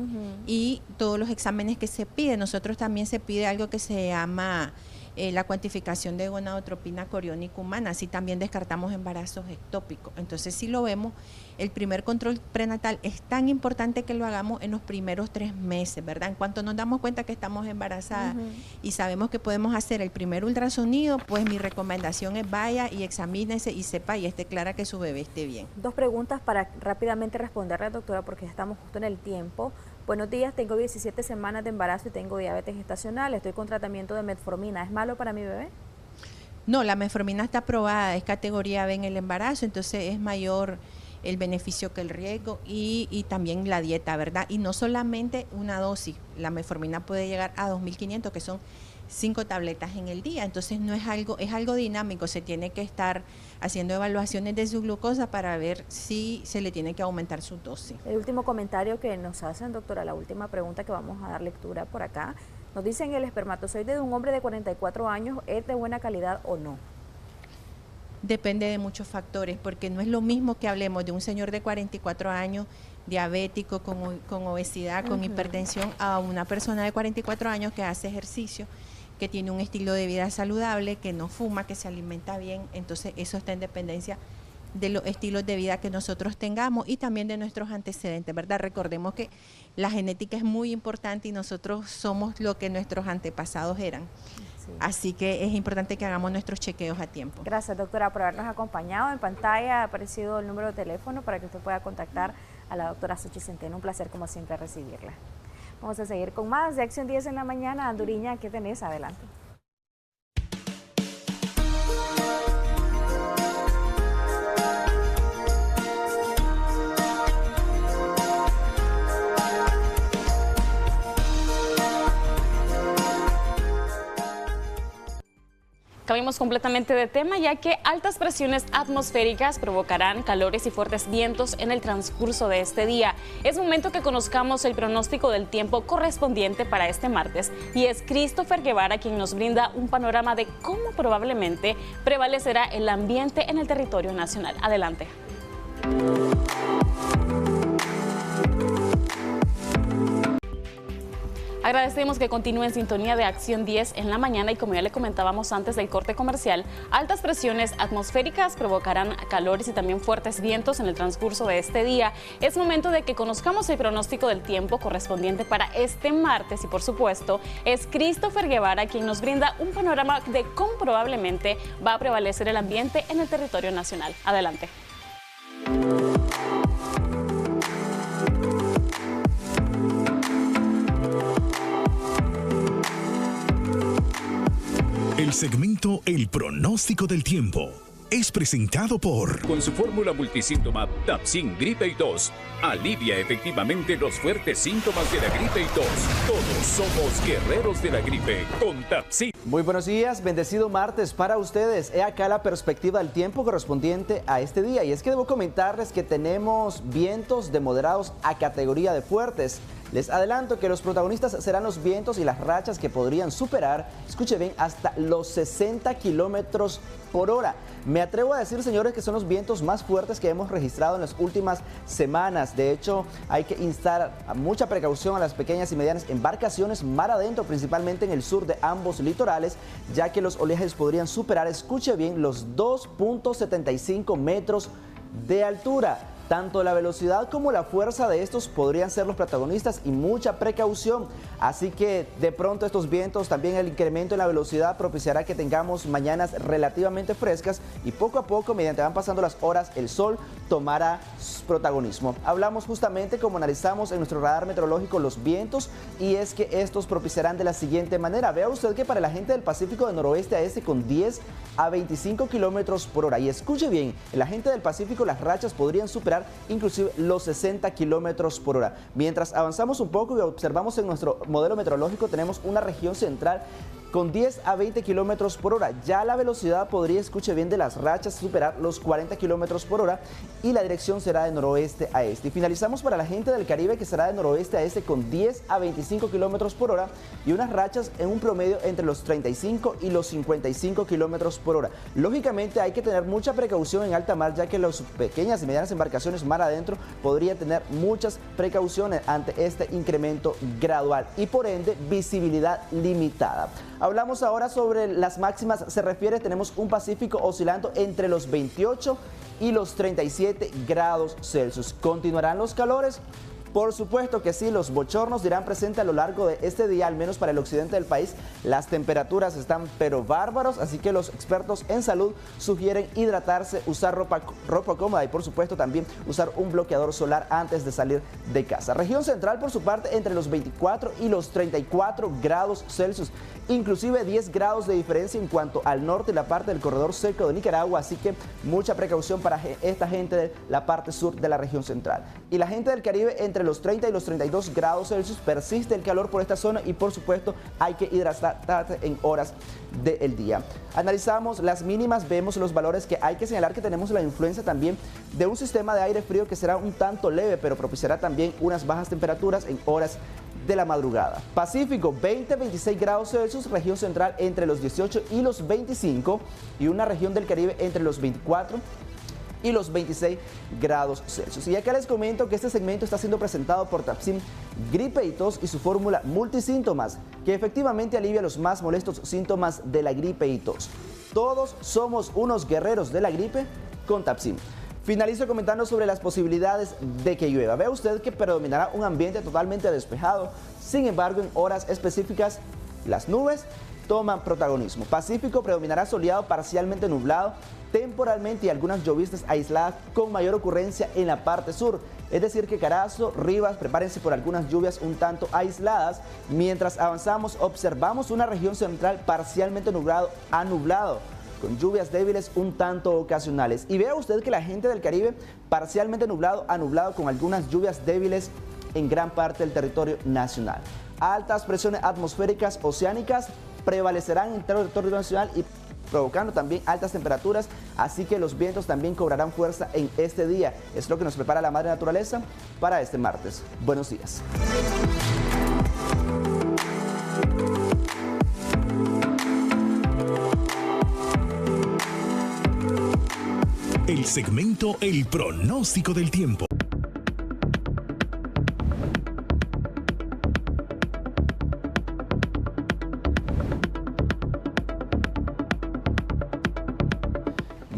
[SPEAKER 13] y todos los exámenes que se piden. Nosotros también se pide algo que se llama la cuantificación de gonadotropina coriónica humana, así también descartamos embarazos ectópicos. Entonces, si lo vemos, el primer control prenatal es tan importante que lo hagamos en los primeros 3 meses, ¿verdad? En cuanto nos damos cuenta que estamos embarazadas y sabemos que podemos hacer el primer ultrasonido, pues mi recomendación es vaya y examínese y sepa y esté clara que su bebé esté bien.
[SPEAKER 12] 2 preguntas para rápidamente responderle, doctora, porque ya estamos justo en el tiempo. Buenos días, tengo 17 semanas de embarazo y tengo diabetes gestacional, estoy con tratamiento de metformina, ¿es malo para mi bebé?
[SPEAKER 13] No, la metformina está aprobada, es categoría B en el embarazo, entonces es mayor el beneficio que el riesgo y también la dieta, ¿verdad? Y no solamente una dosis, la metformina puede llegar a 2.500, que son 5 tabletas en el día, entonces no es algo, es algo dinámico, se tiene que estar haciendo evaluaciones de su glucosa para ver si se le tiene que aumentar su dosis.
[SPEAKER 12] El último comentario que nos hacen, doctora, la última pregunta que vamos a dar lectura por acá, nos dicen: ¿el espermatozoide de un hombre de 44 años es de buena calidad o no?
[SPEAKER 13] Depende de muchos factores, porque no es lo mismo que hablemos de un señor de 44 años diabético, con obesidad, con hipertensión, a una persona de 44 años que hace ejercicio, que tiene un estilo de vida saludable, que no fuma, que se alimenta bien. Entonces eso está en dependencia de los estilos de vida que nosotros tengamos y también de nuestros antecedentes, ¿verdad? Recordemos que la genética es muy importante y nosotros somos lo que nuestros antepasados eran. Sí. Así que es importante que hagamos nuestros chequeos a tiempo.
[SPEAKER 12] Gracias, doctora, por habernos acompañado. En pantalla ha aparecido el número de teléfono para que usted pueda contactar a la doctora Xochitl Centeno. Un placer, como siempre, recibirla. Vamos a seguir con más de Acción 10 en la mañana. Anduriña, ¿qué tenés? Adelante.
[SPEAKER 1] Cambiamos completamente de tema, ya que altas presiones atmosféricas provocarán calores y fuertes vientos en el transcurso de este día. Es momento que conozcamos el pronóstico del tiempo correspondiente para este martes, y es Christopher Guevara quien nos brinda un panorama de cómo probablemente prevalecerá el ambiente en el territorio nacional. Adelante. Agradecemos que continúe en sintonía de Acción 10 en la mañana, y como ya le comentábamos antes del corte comercial, altas presiones atmosféricas provocarán calores y también fuertes vientos en el transcurso de este día. Es momento de que conozcamos el pronóstico del tiempo correspondiente para este martes, y por supuesto es Christopher Guevara quien nos brinda un panorama de cómo probablemente va a prevalecer el ambiente en el territorio nacional. Adelante.
[SPEAKER 14] El segmento El Pronóstico del Tiempo es presentado por...
[SPEAKER 15] Con su fórmula multisíntoma Tapsin Gripe y Tos, alivia efectivamente los fuertes síntomas de la gripe y tos. Todos somos guerreros de la gripe con Tapsin.
[SPEAKER 7] Muy buenos días, bendecido martes para ustedes. He acá la perspectiva del tiempo correspondiente a este día, y es que debo comentarles que tenemos vientos de moderados a categoría de fuertes. Les adelanto que los protagonistas serán los vientos y las rachas que podrían superar, escuche bien, hasta los 60 kilómetros por hora. Me atrevo a decir, señores, que son los vientos más fuertes que hemos registrado en las últimas semanas. De hecho, hay que instar a mucha precaución a las pequeñas y medianas embarcaciones mar adentro, principalmente en el sur de ambos litorales, ya que los oleajes podrían superar, escuche bien, los 2.75 metros de altura. Tanto la velocidad como la fuerza de estos podrían ser los protagonistas y mucha precaución. Así que de pronto estos vientos, también el incremento en la velocidad propiciará que tengamos mañanas relativamente frescas y poco a poco, mediante van pasando las horas, el sol tomará protagonismo. Hablamos justamente, como analizamos en nuestro radar meteorológico, los vientos, y es que estos propiciarán de la siguiente manera. Vea usted que para la gente del Pacífico de noroeste a este con 10 a 25 kilómetros por hora. Y escuche bien, en la gente del Pacífico las rachas podrían superar inclusive los 60 kilómetros por hora. Mientras avanzamos un poco y observamos en nuestro modelo meteorológico, tenemos una región central con 10 a 20 kilómetros por hora. Ya la velocidad podría, escuche bien, de las rachas superar los 40 kilómetros por hora y la dirección será de noroeste a este. Y finalizamos para la gente del Caribe, que será de noroeste a este con 10 a 25 kilómetros por hora y unas rachas en un promedio entre los 35 y los 55 kilómetros por hora. Lógicamente hay que tener mucha precaución en alta mar, ya que las pequeñas y medianas embarcaciones mar adentro podrían tener muchas precauciones ante este incremento gradual y por ende visibilidad limitada. Hablamos ahora sobre las máximas, se refiere, tenemos un Pacífico oscilando entre los 28 y los 37 grados Celsius. ¿Continuarán los calores? Por supuesto que sí, los bochornos dirán presente a lo largo de este día, al menos para el occidente del país. Las temperaturas están pero bárbaros, así que los expertos en salud sugieren hidratarse, usar ropa cómoda y por supuesto también usar un bloqueador solar antes de salir de casa. Región central, por su parte, entre los 24 y los 34 grados Celsius, inclusive 10 grados de diferencia en cuanto al norte y la parte del corredor seco de Nicaragua, así que mucha precaución para esta gente de la parte sur de la región central. Y la gente del Caribe, entre los 30 y los 32 grados Celsius, persiste el calor por esta zona y por supuesto hay que hidratarse en horas del día. Analizamos las mínimas, vemos los valores que hay que señalar que tenemos la influencia también de un sistema de aire frío que será un tanto leve, pero propiciará también unas bajas temperaturas en horas de la madrugada. Pacífico, 20-26 grados Celsius, región central entre los 18 y los 25 y una región del Caribe entre los 24 y los 26 grados Celsius. Y acá les comento que este segmento está siendo presentado por Tapsin Gripe y Tos y su fórmula multisíntomas, que efectivamente alivia los más molestos síntomas de la gripe y tos. Todos somos unos guerreros de la gripe con Tapsin. Finalizo comentando sobre las posibilidades de que llueva. Vea usted que predominará un ambiente totalmente despejado. Sin embargo, en horas específicas, las nubes toman protagonismo. Pacífico predominará soleado, parcialmente nublado, temporalmente y algunas lloviznas aisladas con mayor ocurrencia en la parte sur. Es decir que Carazo, Rivas, prepárense por algunas lluvias un tanto aisladas. Mientras avanzamos, observamos una región central parcialmente nublado a nublado, con lluvias débiles un tanto ocasionales. Y vea usted que la gente del Caribe, parcialmente nublado a nublado con algunas lluvias débiles en gran parte del territorio nacional. Altas presiones atmosféricas oceánicas prevalecerán en el territorio nacional y provocando también altas temperaturas, así que los vientos también cobrarán fuerza en este día. Es lo que nos prepara la madre naturaleza para este martes. Buenos días.
[SPEAKER 14] El segmento El pronóstico del tiempo.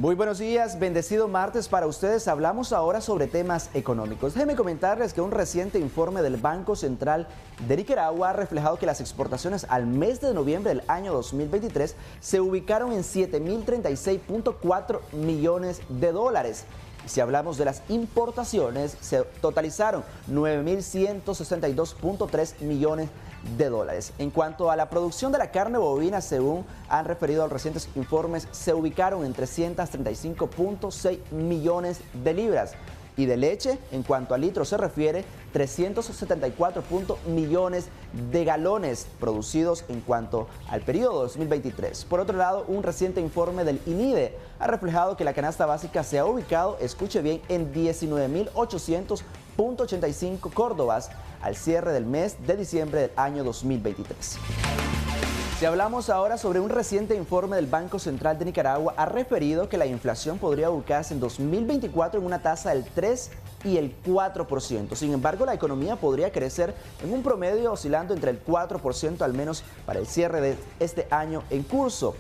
[SPEAKER 7] Muy buenos días, bendecido martes para ustedes. Hablamos ahora sobre temas económicos. Déjenme comentarles que un reciente informe del Banco Central de Nicaragua ha reflejado que las exportaciones al mes de noviembre del año 2023 se ubicaron en 7.036.4 millones de dólares. Si hablamos de las importaciones, se totalizaron 9.162.3 millones de dólares. En cuanto a la producción de la carne bovina, según han referido a los recientes informes, se ubicaron en 335.6 millones de libras. Y de leche, en cuanto a litros se refiere, 374 millones de galones producidos en cuanto al periodo 2023. Por otro lado, un reciente informe del INIDE ha reflejado que la canasta básica se ha ubicado, escuche bien, en 19.800.85 córdobas al cierre del mes de diciembre del año 2023. Si hablamos ahora sobre un reciente informe del Banco Central de Nicaragua, ha referido que la inflación podría ubicarse en 2024 en una tasa del 3 y el 4%. Sin embargo, la economía podría crecer en un promedio oscilando entre el 4% al menos para el cierre de este año en curso.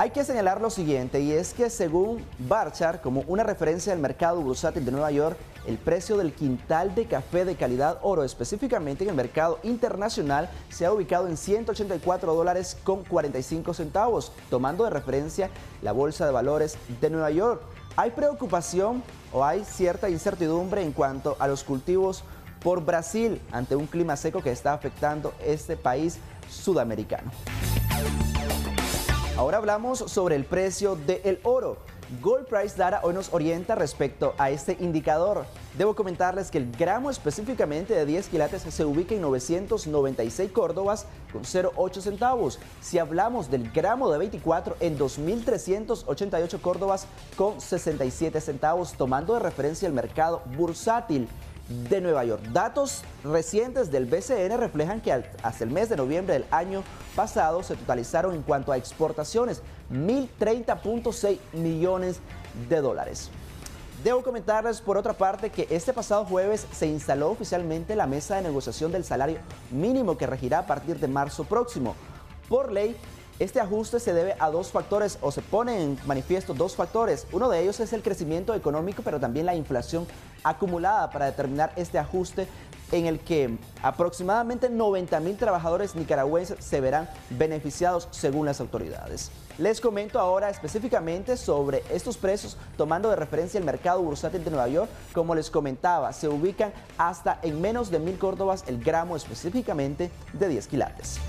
[SPEAKER 7] Hay que señalar lo siguiente, y es que según Barchar, como una referencia del mercado bursátil de Nueva York, el precio del quintal de café de calidad oro, específicamente en el mercado internacional, se ha ubicado en $184.45, tomando de referencia la Bolsa de Valores de Nueva York. Hay preocupación o hay cierta incertidumbre en cuanto a los cultivos por Brasil ante un clima seco que está afectando este país sudamericano. Ahora hablamos sobre el precio del oro. Gold Price Data hoy nos orienta respecto a este indicador. Debo comentarles que el gramo específicamente de 10 quilates se ubica en 996 córdobas con 0,8 centavos. Si hablamos del gramo de 24, en 2.388 córdobas con 67 centavos, tomando de referencia el mercado bursátil de Nueva York. Datos recientes del BCN reflejan que hasta el mes de noviembre del año pasado se totalizaron en cuanto a exportaciones 1.030.6 millones de dólares. Debo comentarles por otra parte que este pasado jueves se instaló oficialmente la mesa de negociación del salario mínimo que regirá a partir de marzo próximo. Por ley, este ajuste se debe a dos factores, o se ponen en manifiesto dos factores. Uno de ellos es el crecimiento económico, pero también la inflación acumulada para determinar este ajuste, en el que aproximadamente 90.000 trabajadores nicaragüenses se verán beneficiados según las autoridades. Les comento ahora específicamente sobre estos precios, tomando de referencia el mercado bursátil de Nueva York. Como les comentaba, se ubican hasta en menos de 1.000 córdobas el gramo específicamente de 10 quilates.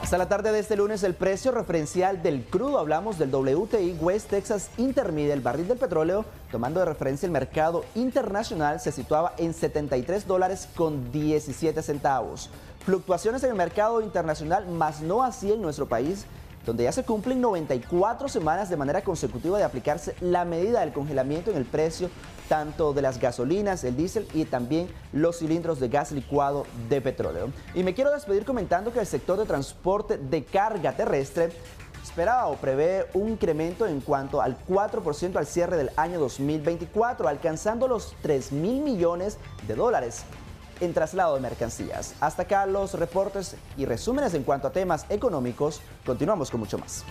[SPEAKER 7] Hasta la tarde de este lunes, el precio referencial del crudo, hablamos del WTI West Texas Intermediate, el barril del petróleo, tomando de referencia el mercado internacional, se situaba en $73.17. Fluctuaciones en el mercado internacional, más no así en nuestro país, donde ya se cumplen 94 semanas de manera consecutiva de aplicarse la medida del congelamiento en el precio tanto de las gasolinas, el diésel y también los cilindros de gas licuado de petróleo. Y me quiero despedir comentando que el sector de transporte de carga terrestre espera o prevé un incremento en cuanto al 4% al cierre del año 2024, alcanzando los 3.000 millones de dólares en traslado de mercancías. Hasta acá los reportes y resúmenes en cuanto a temas económicos. Continuamos con mucho más.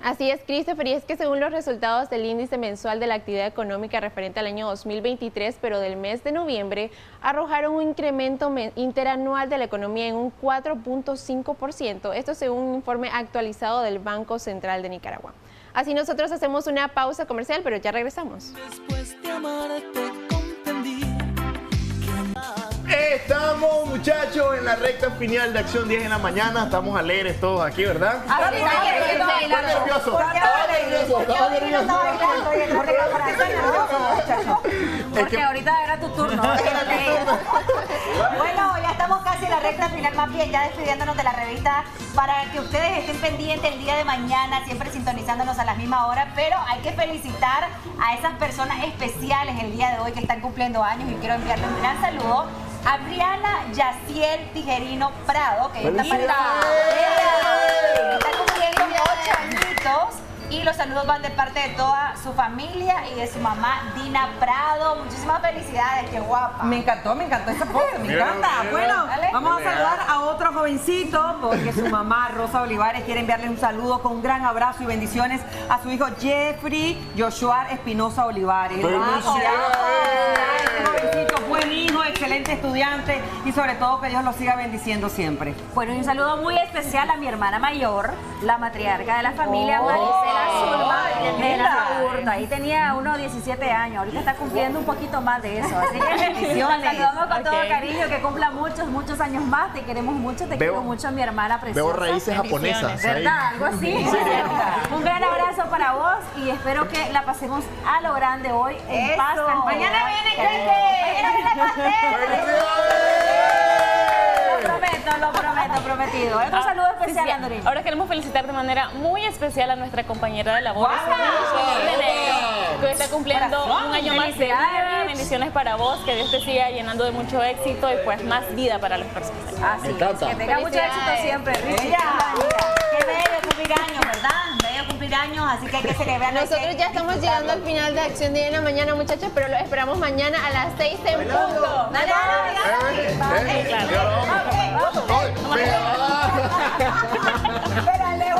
[SPEAKER 10] Así es, Christopher, y es que según los resultados del índice mensual de la actividad económica referente al año 2023, pero del mes de noviembre, arrojaron un incremento interanual de la economía en un 4.5%, esto según un informe actualizado del Banco Central de Nicaragua. Así nosotros hacemos una pausa comercial, pero ya regresamos.
[SPEAKER 16] Después de amarte, comprendí
[SPEAKER 6] Estamos, muchachos, en la recta final de Acción 10 en la mañana. Estamos alegres todos aquí, ¿verdad?
[SPEAKER 9] Estaba nervioso. Porque ahorita era tu turno. Bueno, ya estamos casi en la recta final, más bien ya despidiéndonos de la revista, para que ustedes estén pendientes el día de mañana, siempre sintonizándonos a la misma hora, pero hay que felicitar a esas personas especiales el día de hoy que están cumpliendo años, y quiero enviarle un gran saludo a Briana Yaciel Tijerino Prado, que está cumpliendo 8 añitos, y los saludos van de parte de toda su familia y de su mamá Dina Prado. Muchísimas felicidades, qué guapa.
[SPEAKER 4] Me encantó esa pose, me encanta. Bueno, vamos a saludar a otro jovencito, porque su mamá Rosa Olivares quiere enviarle un saludo con un gran abrazo y bendiciones a su hijo Jeffrey Joshua Espinosa Olivares. Este jovencito, buen hijo, excelente estudiante y sobre todo que Dios lo siga bendiciendo siempre.
[SPEAKER 12] Bueno, y un saludo muy especial a mi hermana mayor, la matriarca de la familia, Marisela Zulma, de la Urta. Ahí tenía unos 17 años, ahorita está cumpliendo un poquito más de eso. Así que bendiciones. Saludamos con todo cariño, que cumpla muchos años más. Te queremos mucho, te quiero mucho, mi hermana preciosa.
[SPEAKER 6] Veo raíces japonesas.
[SPEAKER 12] ¿Verdad? Algo así.
[SPEAKER 6] Sí.
[SPEAKER 12] Un gran abrazo para vos y espero que la pasemos a lo grande hoy en paz.
[SPEAKER 4] Mañana viene Keke.
[SPEAKER 12] Mañana viene pastel. Lo prometo, prometido. Otro saludo especial, Andorina.
[SPEAKER 1] Ahora queremos felicitar de manera muy especial a nuestra compañera de labores, que hoy está cumpliendo un año más de vida. Bendiciones para vos, que Dios te siga llenando de mucho éxito y pues más vida para las personas.
[SPEAKER 12] Así es, que tenga mucho éxito siempre, Richie.
[SPEAKER 9] Qué bello cumplir años, ¿verdad? Bello cumplir años, así que hay que celebrar.
[SPEAKER 10] Nosotros ya estamos llegando al final de Acción Día en la Mañana, muchachos, pero lo esperamos mañana a las 6 en punto.
[SPEAKER 9] Dale,
[SPEAKER 12] Espérale,